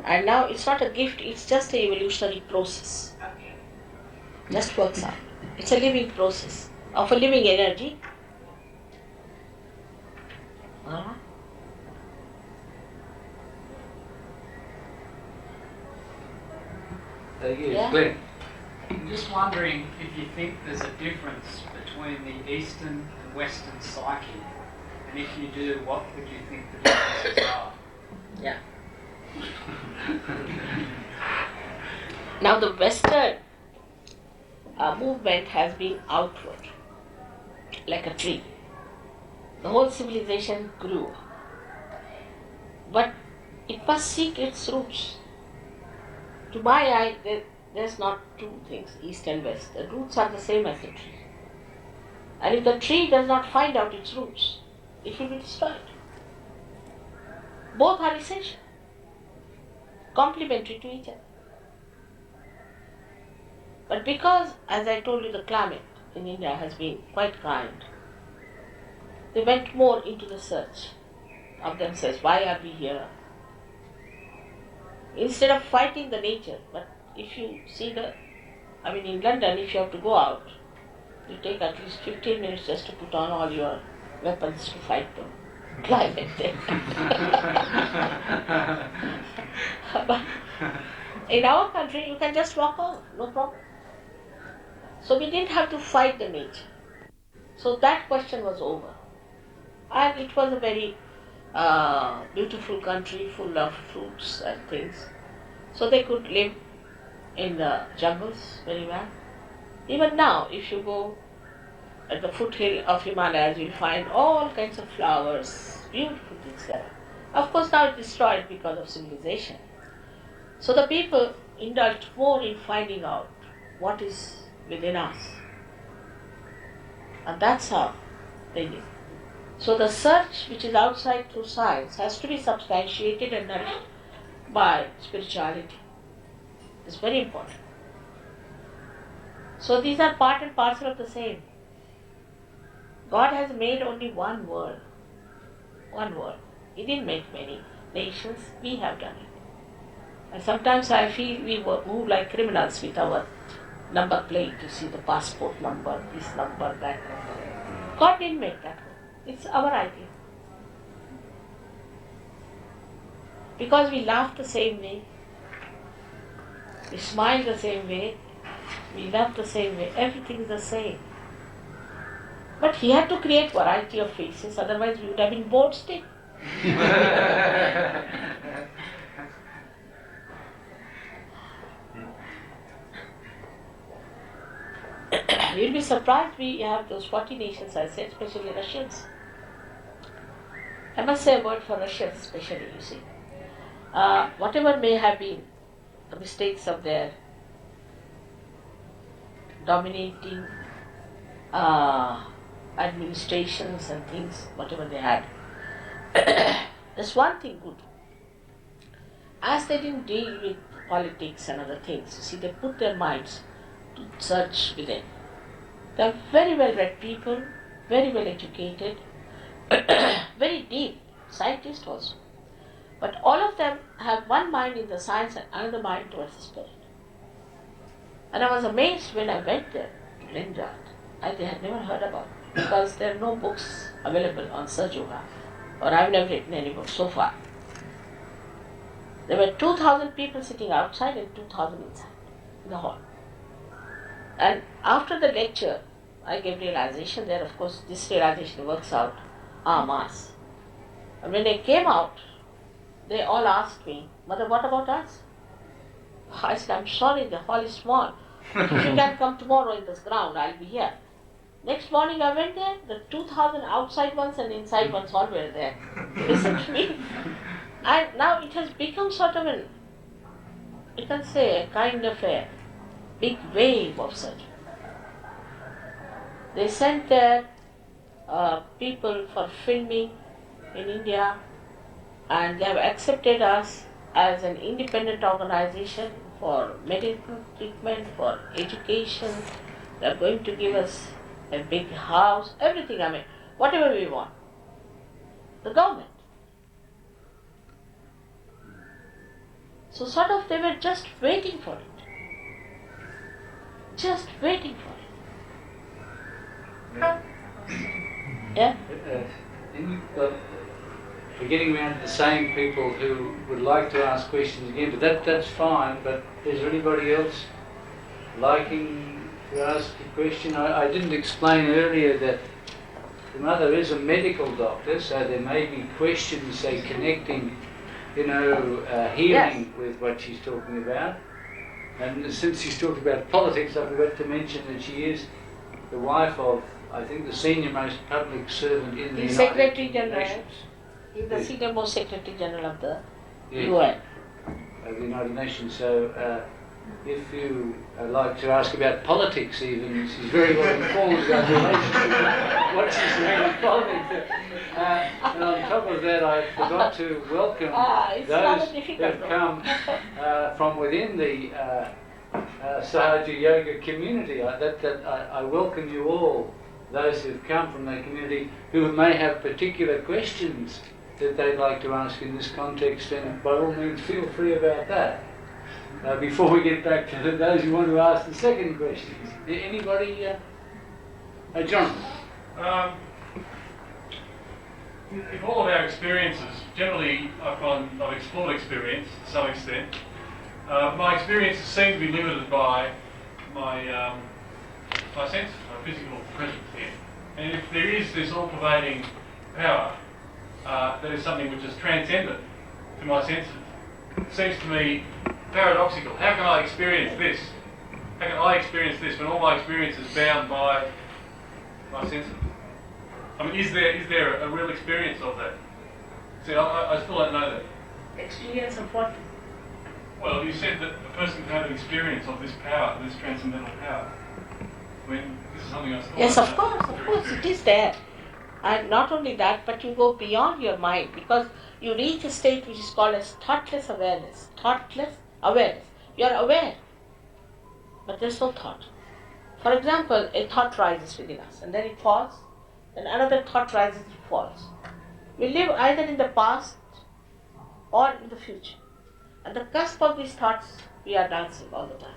And now it's not a gift, it's just an evolutionary process. Okay. Just works out. It's a living process of a living energy. Yeah. Glenn. I'm just wondering if you think there's a difference between the Eastern and Western psyche, and if you do, what would you think the differences are? Yeah. Now the Western movement has been outward, like a tree. The whole civilization grew, but it must seek its roots. To my eye, there's not two things, East and West. The roots are the same as the tree. And if the tree does not find out its roots, it will be destroyed. Both are essential, complementary to each other. But because, as I told you, the climate in India has been quite kind, they went more into the search of themselves. Why are we here? Instead of fighting the nature, but if you see in London, if you have to go out, you take at least 15 minutes just to put on all your weapons to fight the climate there. But In our country, you can just walk over, no problem. So we didn't have to fight the nature. So that question was over. And it was a very beautiful country full of fruits and things. So they could live in the jungles very well. Even now, if you go at the foothill of Himalayas, you'll find all kinds of flowers, beautiful things there. Of course, now it's destroyed because of civilization. So the people indulged more in finding out what is within us. And that's how they live. So the search which is outside through science has to be substantiated and nourished by spirituality. It's very important. So these are part and parcel of the same. God has made only one world. One world. He didn't make many nations. We have done it. And sometimes I feel we move like criminals with our number plate. You see the passport number, this number, that number. God didn't make that one. It's our idea. Because we laugh the same way, we smile the same way, we love the same way, everything is the same. But he had to create variety of faces, otherwise we would have been bored still. You'll be surprised we have those 40 nations, I said, especially Russians. I must say a word for Russians especially, you see. Whatever may have been the mistakes of their dominating administrations and things, whatever they had, there's one thing good. As they didn't deal with politics and other things, you see, they put their minds to search within. They are very well read people, very well educated, very deep, scientists also. But all of them have one mind in the science and another mind towards the spirit. And I was amazed when I went there to Leningrad. I had never heard about it because there are no books available on Sahaja Yoga, or I've never written any book so far. There were 2,000 people sitting outside and 2,000 inside in the hall. And after the lecture, I gave realization there. Of course, this realization works out en masse. And when they came out, they all asked me, Mother, what about us? I said, I'm sorry, the hall is small. If you can come tomorrow in this ground, I'll be here. Next morning I went there, the 2,000 outside ones and inside ones all were there. Listen to me. And now it has become sort of an, you can say, a kind of a big wave of such. They sent their people for filming in India, and they have accepted us as an independent organization for medical treatment, for education. They are going to give us a big house, everything, I mean, whatever we want. The government. So sort of they were just waiting for it. Just waiting for it. Yeah? We're getting around to the same people who would like to ask questions again, but that's fine. But is there anybody else liking to ask a question? I didn't explain earlier that the mother is a medical doctor, so there may be questions, say, connecting, healing Yes. with what she's talking about. And since she's talked about politics, I forgot to mention that she is the wife of, I think, the senior most public servant in the The United Secretary General. Nations. He's the senior most Secretary General of the Yes. UN. Of the United Nations. So if you like to ask about politics even, she's very well informed about the relationship, what she's doing in politics. And on top of that, I forgot to welcome It's not those a who difficult have come from within the Sahaja Yoga community. I welcome you all, those who've come from that community who may have particular questions that they'd like to ask in this context, and by all means feel free about that. Before we get back to those who want to ask the second questions. Anybody? John? In all of our experiences, generally I find I've explored experience to some extent, my experiences seem to be limited by my my senses, my physical presence here. And if there is this all-pervading power that is something which is transcendent to my senses, it seems to me paradoxical. How can I experience this? How can I experience this when all my experience is bound by my senses? I mean, is there a real experience of that? See, I still don't know that. Experience of what? Well, you said that a person can have an experience of this power, this transcendental power. I mean, this is something I still Yes, don't of know. course, it is there. And not only that, but you go beyond your mind because you reach a state which is called as thoughtless awareness. Thoughtless awareness. You are aware, but there is no thought. For example, a thought rises within us and then it falls, then another thought rises and falls. We live either in the past or in the future. At the cusp of these thoughts, we are dancing all the time.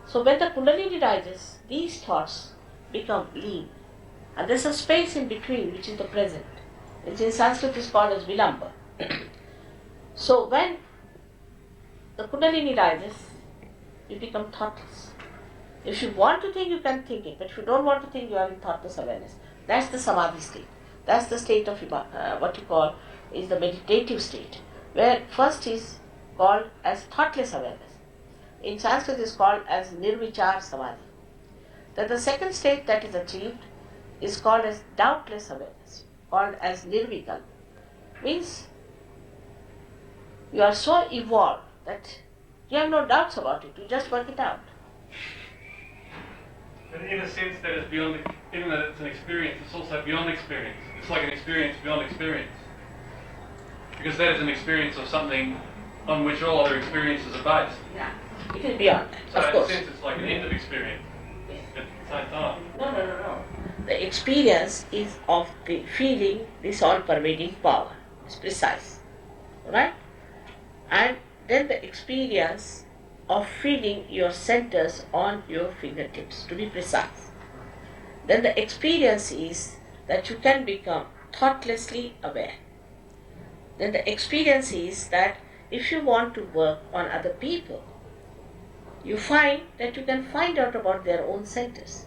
So when the Kundalini rises, these thoughts become lean. And there's a space in between which is the present, which in Sanskrit is called as Vilamba. So when the Kundalini rises, you become thoughtless. If you want to think, you can think it, but if you don't want to think, you are in thoughtless awareness. That's the Samadhi state. That's the state of what you call is the meditative state, where first is called as thoughtless awareness. In Sanskrit is called as Nirvichar Samadhi. Then the second state that is achieved is called as doubtless awareness, called as Nirvikalpa. Means you are so evolved that you have no doubts about it, you just work it out. But in a sense that is beyond, even though it's an experience, it's also beyond experience. It's like an experience beyond experience. Because that is an experience of something on which all other experiences are based. Yeah, it is beyond that, So of in course. a sense it's like an end of experience at the same time. No. The experience is of the feeling this all-pervading power. It's precise. Right? And then the experience of feeling your centers on your fingertips, to be precise. Then the experience is that you can become thoughtlessly aware. Then the experience is that if you want to work on other people, you find that you can find out about their own centers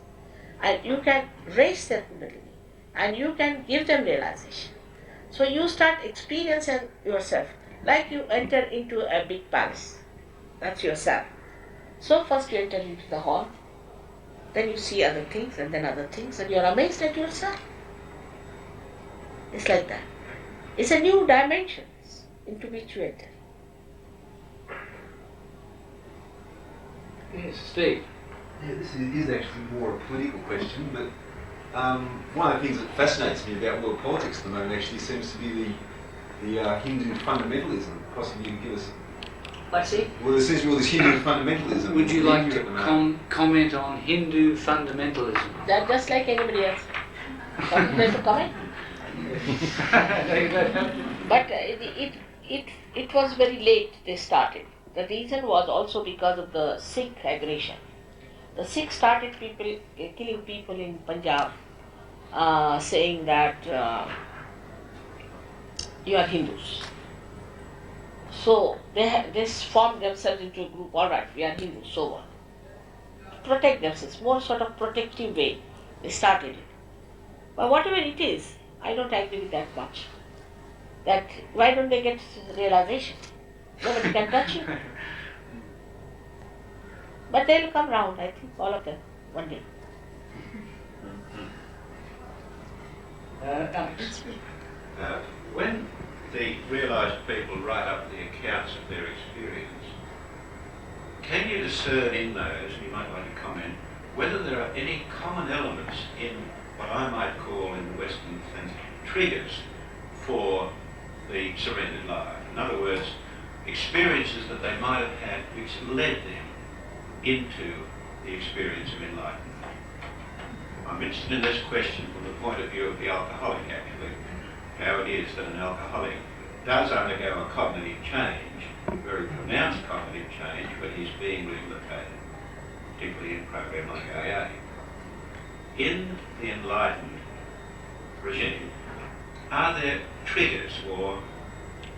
and you can raise their kundalini and you can give them realization. So you start experiencing yourself like you enter into a big palace. That's yourself. So first you enter into the hall, then you see other things and then other things and you are amazed at yourself. It's like that. It's a new dimension into which you enter. Yes, Steve. Yeah, this is actually more a political question, but one of the things that fascinates me about world politics at the moment actually seems to be the Hindu fundamentalism. Possibly you can give us... What's it? Well, there seems to be all this Hindu fundamentalism. Would you in like India to at the moment. comment on Hindu fundamentalism? They're just like anybody else. Would you like to comment? But it was very late they started. The reason was also because of the Sikh aggression. The Sikhs started killing people in Punjab, saying that you are Hindus. So they formed themselves into a group, all right, we are Hindus, so what? To protect themselves, more sort of protective way, they started it. But whatever it is, I don't agree with that much. That why don't they get realization? Nobody can touch you. But they'll come round, I think, all of them, one day. Alex. When the realised people write up the accounts of their experience, can you discern in those, and you might like to comment, whether there are any common elements in what I might call in the Western sense triggers for the surrendered life? In other words, experiences that they might have had which led them into the experience of enlightenment. I'm interested in this question from the point of view of the alcoholic, actually, how it is that an alcoholic does undergo a cognitive change, a very pronounced cognitive change, when he's being rehabilitated, particularly in a program like AA. In the enlightened regime, are there triggers or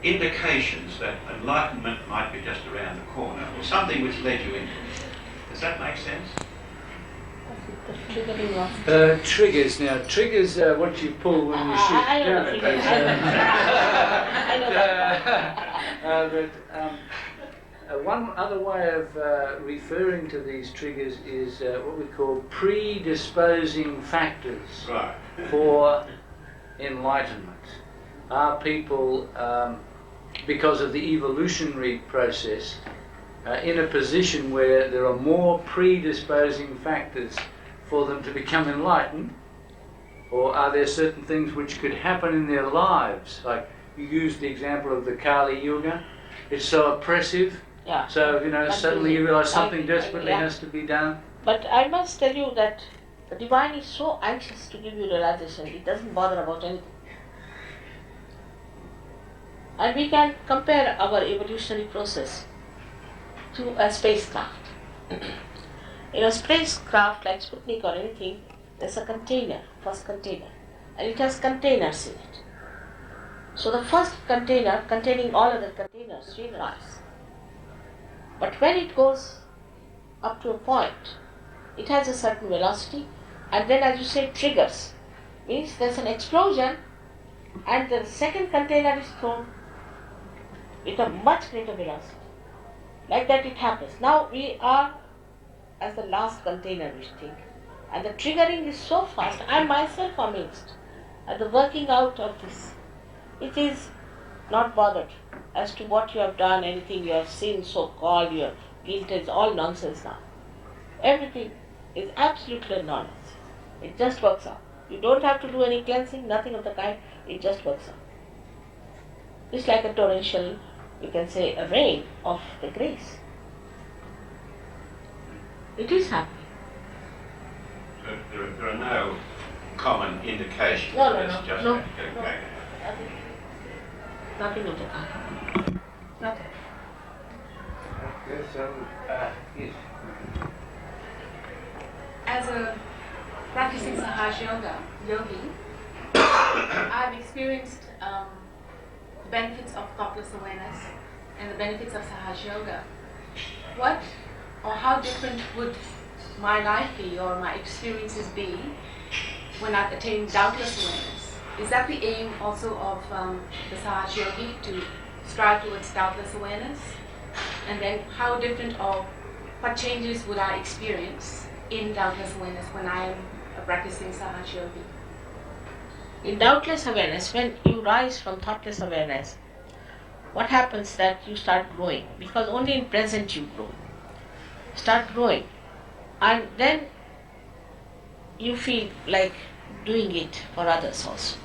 indications that enlightenment might be just around the corner, or something which led you into it. Does that make sense? Triggers now. Triggers are what you pull when you shoot I know down the it. triggers. I know that. One other way of referring to these triggers is what we call predisposing factors Right. for enlightenment. Are people, because of the evolutionary process, in a position where there are more predisposing factors for them to become enlightened? Or are there certain things which could happen in their lives? Like you used the example of the Kali Yuga. It's so oppressive. Yeah. So, suddenly you realize something desperately yeah. has to be done. But I must tell you that the divine is so anxious to give you realization, it doesn't bother about anything. And we can compare our evolutionary process to a spacecraft. In a spacecraft like Sputnik or anything, there's a container, first container, and it has containers in it. So the first container containing all other containers will rise. But when it goes up to a point, it has a certain velocity, and then, as you say, triggers. Means there's an explosion, and the second container is thrown with a much greater velocity. Like that it happens. Now we are as the last container, we think, and the triggering is so fast. I myself amazed at the working out of this. It is not bothered as to what you have done, anything you have seen, so-called, your guilt is all nonsense now. Everything is absolutely nonsense. It just works out. You don't have to do any cleansing, nothing of the kind, it just works out. It's like a torrential, you can say, a rain of the grace. It is happening. There are no common indications. No, It's just no. okay. Nothing of the kind. Nothing. Okay, so, yes. As a practicing Sahaja Yoga yogi, I've experienced the benefits of thoughtless awareness and the benefits of Sahaja Yoga. What or how different would my life be or my experiences be when I've attained doubtless awareness? Is that the aim also of the Sahaja Yogi, to strive towards doubtless awareness? And then how different or what changes would I experience in doubtless awareness when I am a practicing Sahaja Yogi? In doubtless awareness, when you rise from thoughtless awareness, what happens that you start growing, because only in present you grow. Start growing, and then you feel like doing it for others also.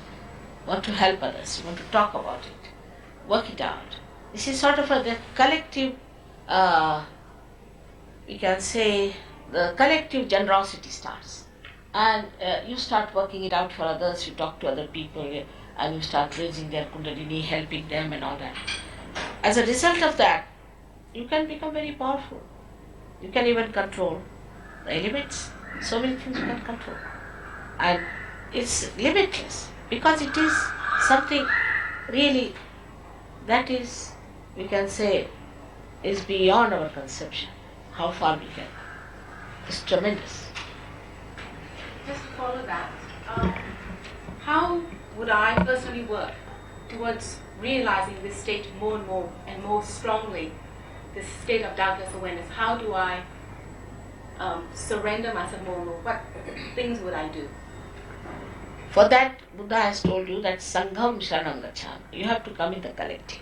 You want to help others, you want to talk about it, work it out. This is sort of the collective, we can say, the collective generosity starts. And you start working it out for others, you talk to other people, and you start raising their kundalini, helping them and all that. As a result of that, you can become very powerful. You can even control the elements. So many things you can control. And it's limitless, because it is something really that is, we can say, is beyond our conception. How far we can. It's tremendous. Just to follow that, how would I personally work towards realizing this state more and more strongly, this state of doubtless awareness? How do I surrender myself more and more? What things would I do? For that, Buddha has told you that Sangham Sharanam Gacchami. You have to come in the collective.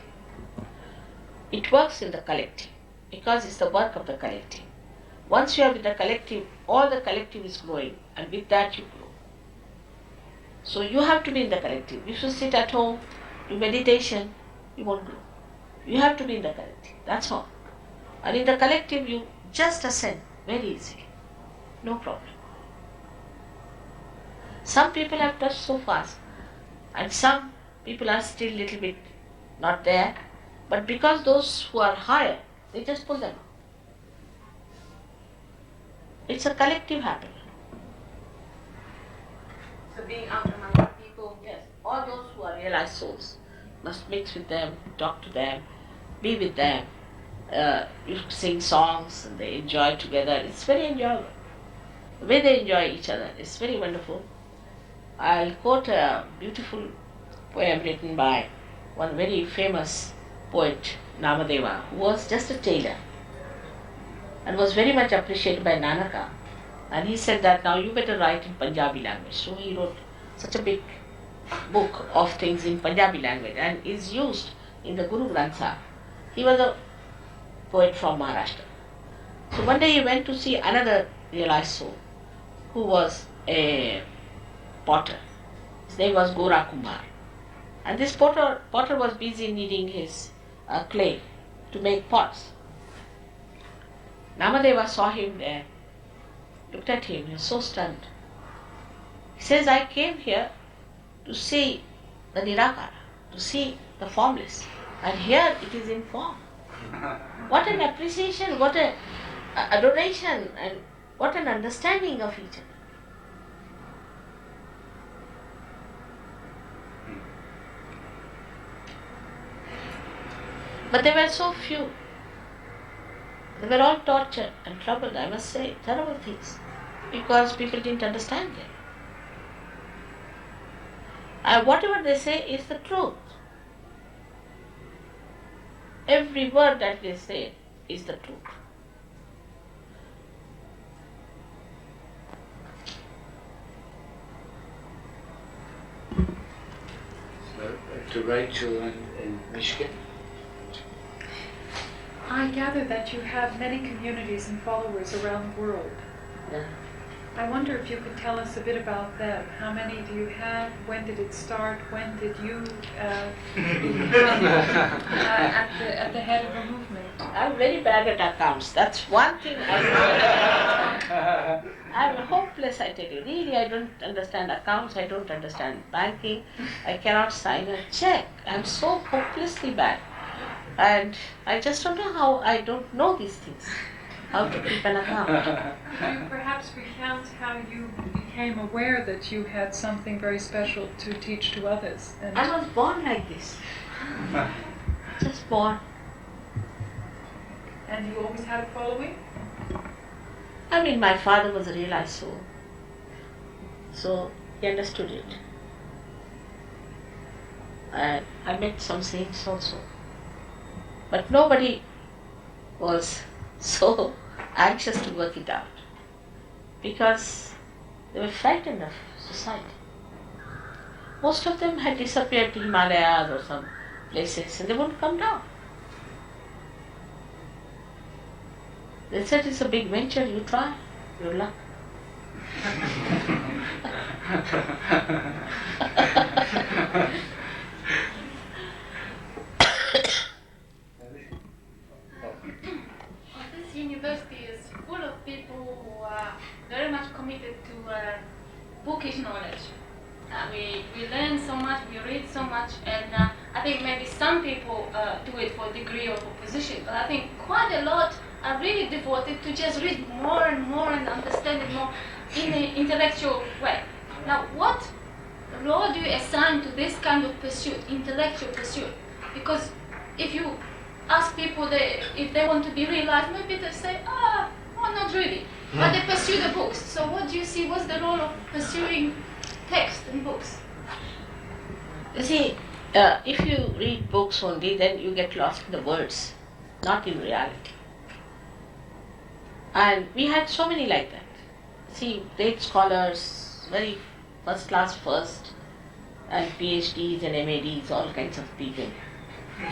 It works in the collective, because it's the work of the collective. Once you are with the collective, all the collective is growing, and with that you grow. So you have to be in the collective. If you sit at home, do meditation, you won't grow. You have to be in the collective, that's all. And in the collective, you just ascend very easily. No problem. Some people have touched so fast, and some people are still a little bit not there, but because those who are higher, they just pull them up. It's a collective happening. So being out among the people, Yes, all those who are realized souls, must mix with them, talk to them, be with them. You sing songs and they enjoy together. It's very enjoyable. The way they enjoy each other is very wonderful. I'll quote a beautiful poem written by one very famous poet, Namadeva, who was just a tailor and was very much appreciated by Nanaka. And he said that now you better write in Punjabi language. So he wrote such a big book of things in Punjabi language and is used in the Guru Granth Sahib. He was a poet from Maharashtra. So one day he went to see another realized soul who was a potter. His name was Gora Kumar. And this potter was busy kneading his clay to make pots. Namadeva saw him there, looked at him, he was so stunned. He says, I came here to see the Nirakara, to see the formless. And here it is in form. What an appreciation, what an adoration, and what an understanding of each other. But they were so few. They were all tortured and troubled, I must say, terrible things, because people didn't understand them. And whatever they say is the truth. Every word that they say is the truth. So, to Rachel in Michigan. I gather that you have many communities and followers around the world. Yeah. I wonder if you could tell us a bit about them. How many do you have? When did it start? When did you become at the head of a movement? I'm very bad at accounts. That's one thing I'm hopeless, I tell you. Really, I don't understand accounts. I don't understand banking. I cannot sign a check. I'm so hopelessly bad. And I just don't know how I don't know these things. How to keep an account. Could you perhaps recount how you became aware that you had something very special to teach to others? And I was born like this. Just born. And you always had a following? I mean, my father was a realized soul. So he understood it. And I met some saints also. But nobody was so anxious to work it out because they were frightened of society. Most of them had disappeared to Himalayas or some places and they wouldn't come down. They said it's a big venture, you try, your luck. This university is full of people who are very much committed to bookish knowledge. We learn so much, we read so much, and I think maybe some people do it for degree or for position, but I think quite a lot are really devoted to just read more and understand it more in an intellectual way. Now, what role do you assign to this kind of pursuit, intellectual pursuit? Because if you ask people if they want to be realized, maybe they say, not really. But they pursue the books. So what do you see, what's the role of pursuing text and books? You see, if you read books only, then you get lost in the words, not in reality. And we had so many like that. See, great scholars, very first class first, and PhDs and MADs, all kinds of people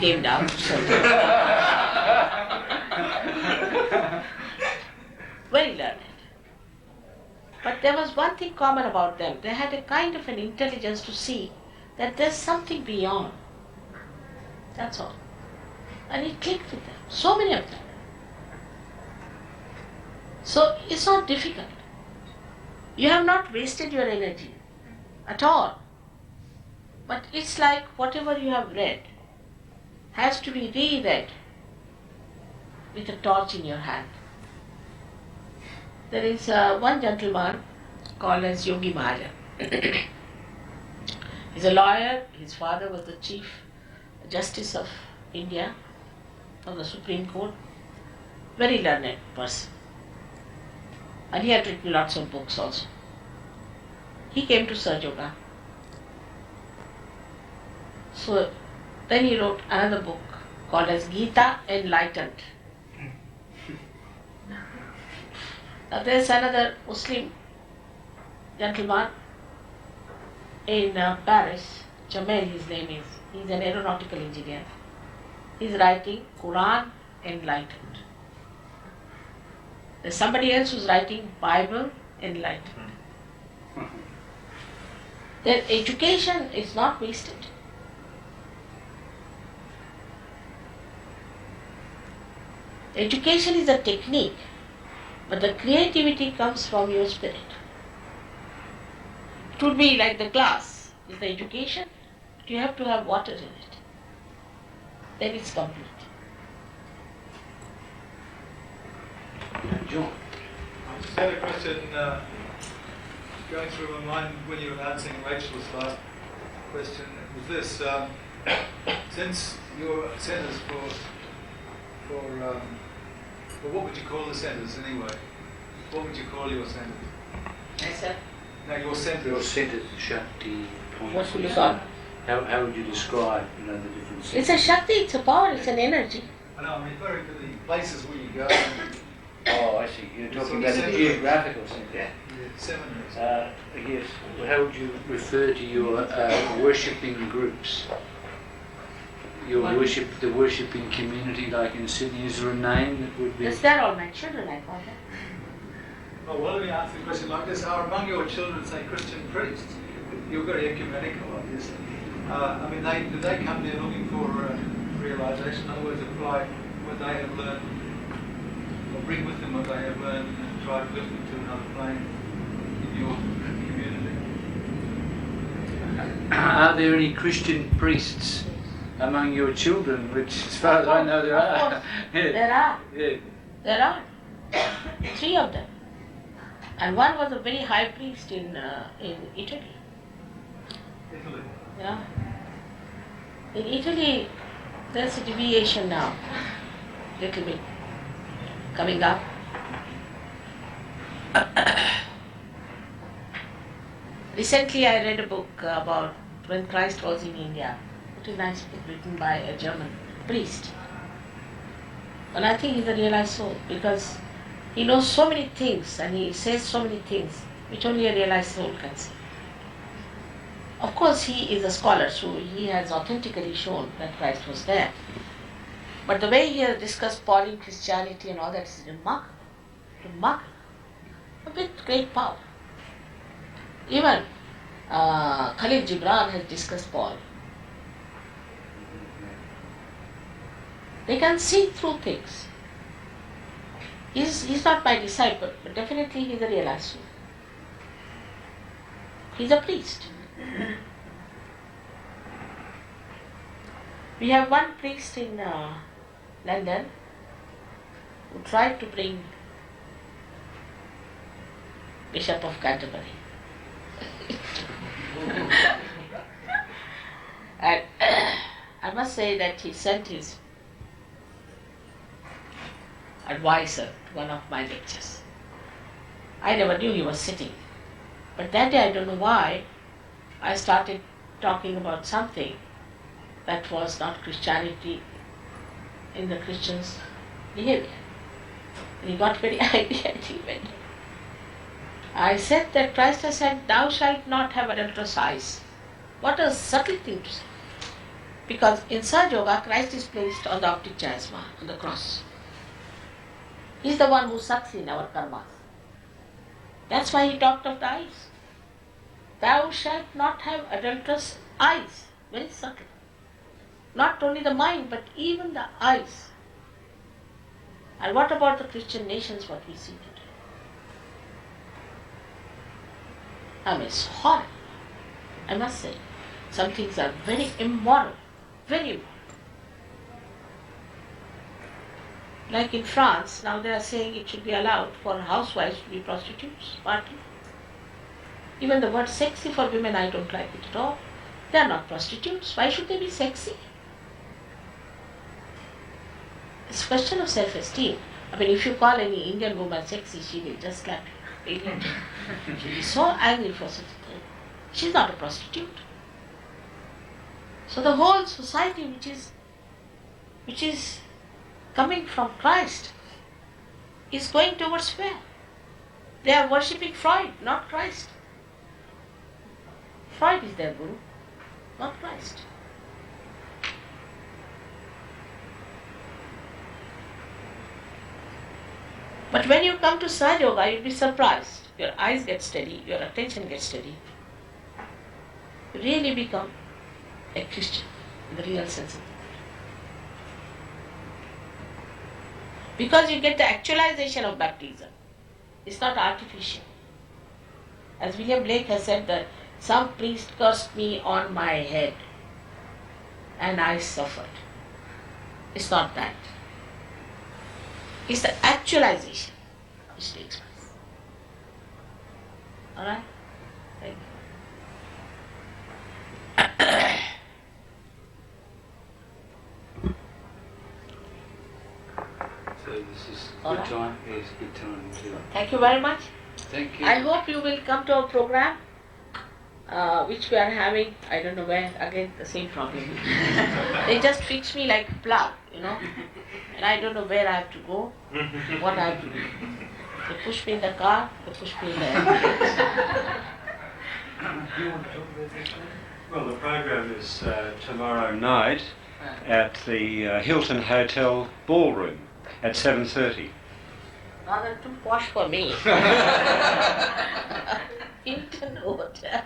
came down to serve. Very learned. But there was one thing common about them. They had a kind of an intelligence to see that there's something beyond. That's all. And it clicked with them. So many of them. So it's not difficult. You have not wasted your energy at all. But it's like whatever you have read has to be reread with a torch in your hand. There is one gentleman called as Yogi Mahajan. He's a lawyer. His father was the chief Justice of India, of the Supreme Court, very learned person. And he had written lots of books also. He came to Sahaja Yoga. So then he wrote another book called as Gita Enlightened. Now there's another Muslim gentleman in Paris, Jamel his name is. He's an aeronautical engineer. He's writing Quran Enlightened. There's somebody else who's writing Bible Enlightened. Their education is not wasted. Education is a technique, but the creativity comes from your spirit. It would be like the glass is the education, but you have to have water in it. Then it's complete. John. I just had a question going through my mind when you were answering Rachel's last question. Was this since your centres for what would you call the centres anyway? What would you call your centres? Myself. No, your centres. Your centres, Shakti points. What would you call? How would you describe, the different centres? It's a Shakti, it's a power, it's an energy. I know, I'm referring to the places where you go. Oh, I see. You're talking about the geographical centre. Yeah, seminaries. Yes. Well, how would you refer to your worshipping groups? Your the worshipping community, like in Sydney, is there a name that would be? Yes, they're all my children, I call them. Oh, well, let me answer the question like this. Are among your children, say, Christian priests? You're very ecumenical, obviously. I mean, do they come there looking for realisation? In other words, apply what they have learned, or bring with them what they have learned and try to lift it to another plane in your community? Are there any Christian priests among your children? Which, as far as I know, there are. Yeah. There are. Yeah. There are 3 of them, and one was a very high priest in Italy. Italy. Yeah. In Italy, there's a deviation now, little bit coming up. Recently, I read a book about when Christ was in India. Very nice book written by a German priest. And I think he's a realized soul because he knows so many things and he says so many things which only a realized soul can say. Of course, he is a scholar, so he has authentically shown that Christ was there. But the way he has discussed Pauline Christianity and all that is remarkable. Remarkable. With great power. Even Khalil Gibran has discussed Paul. They can see through things. He's not my disciple, but definitely he's a realized soul. He's a priest. We have one priest in London who tried to bring Bishop of Canterbury. And I must say that he sent his advisor to one of my lectures. I never knew he was sitting. But that day, I don't know why, I started talking about something that was not Christianity in the Christians' behavior. And he got very angry and he went. I said that Christ has said, "Thou shalt not have adulterous eyes." What a subtle thing to say. Because in Sahaja Yoga, Christ is placed on the optic chiasma, on the cross. He's the one who sucks in our karmas. That's why he talked of the eyes. Thou shalt not have adulterous eyes. Very subtle. Not only the mind, but even the eyes. And what about the Christian nations, what we see today? I mean, it's horrible. I must say, some things are very immoral. Very immoral. Like in France, now they are saying it should be allowed for housewives to be prostitutes, partly. Even the word sexy for women, I don't like it at all. They are not prostitutes. Why should they be sexy? It's a question of self-esteem. I mean, if you call any Indian woman sexy, she will just slap you. She'll be so angry for such a thing. She's not a prostitute. So the whole society which is coming from Christ is going towards where? They are worshipping Freud, not Christ. Freud is their guru, not Christ. But when you come to Sahaja Yoga, you'll be surprised. Your eyes get steady, your attention gets steady. You really become a Christian in the real sense of the word. Because you get the actualization of baptism. It's not artificial. As William Blake has said that some priest cursed me on my head and I suffered. It's not that. It's the actualization which takes place. Alright? Thank you. So this is All good right. time. Yes, good time. Thank you very much. Thank you. I hope you will come to our program, which we are having, I don't know where, again the same problem. They just fix me like plug, and I don't know where I have to go, what I have to do. They push me in the car, they push me in the Well, the program is tomorrow night at the Hilton Hotel Ballroom at 7:30. Rather too posh for me. Hilton Hotel.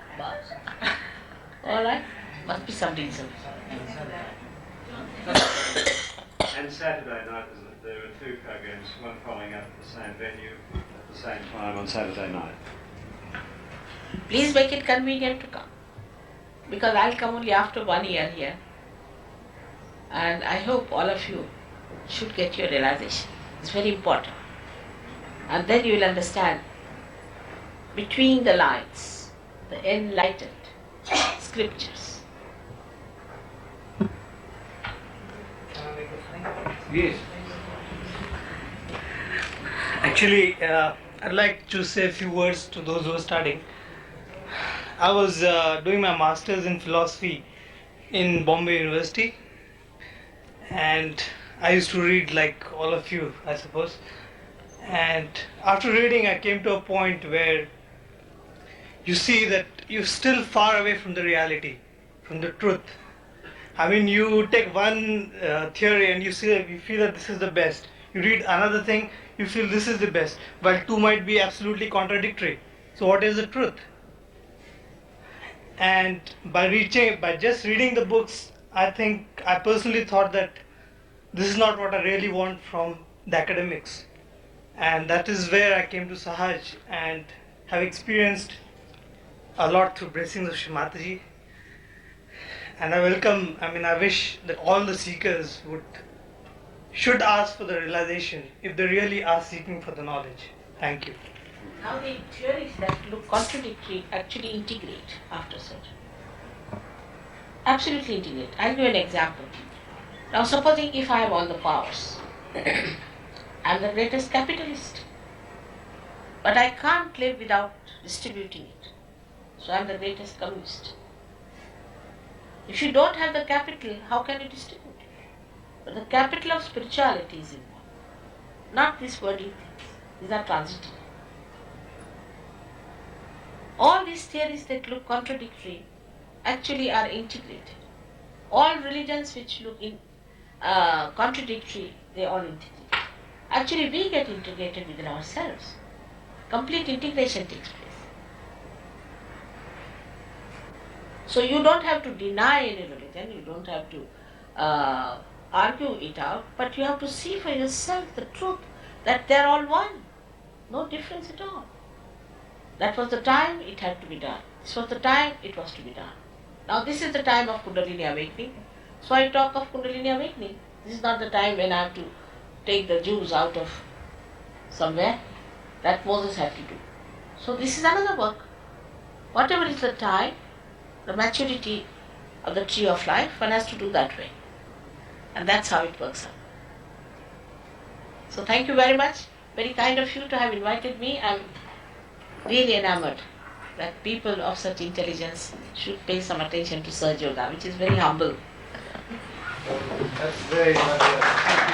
Alright, must be some reason. And Saturday night, there are two programs, one following up at the same venue at the same time on Saturday night. Please make it convenient to come. Because I'll come only after 1 year here. And I hope all of you should get your realization. It's very important. And then you will understand between the lines, the enlightened scriptures. Yes. Actually, I'd like to say a few words to those who are studying. I was doing my master's in philosophy in Bombay University, and I used to read like all of you, I suppose. And after reading, I came to a point where you see that you're still far away from the reality, from the truth. I mean, you take one theory and you feel that this is the best. You read another thing, you feel this is the best, while two might be absolutely contradictory. So what is the truth? And by just reading the books, I personally thought that this is not what I really want from the academics. And that is where I came to Sahaj and have experienced a lot through blessings of Shri Mataji. And I wish that all the seekers should ask for the realization if they really are seeking for the knowledge. Thank you. Now the theories that look contradictory actually integrate after surgery. Absolutely integrate. I'll give an example. Now supposing if I have all the powers, I'm the greatest capitalist. But I can't live without distributing it. So I'm the greatest communist. If you don't have the capital, how can you distribute it? But the capital of spirituality is involved. Not these worldly things. These are transitory. All these theories that look contradictory actually are integrated. All religions which look contradictory, they all integrate. Actually, we get integrated within ourselves. Complete integration takes place. So you don't have to deny any religion, you don't have to argue it out, but you have to see for yourself the truth that they are all one. No difference at all. That was the time it had to be done. This was the time it was to be done. Now this is the time of Kundalini awakening. So I talk of Kundalini awakening. This is not the time when I have to take the Jews out of somewhere. That Moses had to do. So this is another work. Whatever is the time, the maturity of the tree of life, one has to do that way. And that's how it works out. So thank you very much. Very kind of you to have invited me. I'm really enamored that people of such intelligence should pay some attention to Sahaja Yoga, which is very humble. That's very much.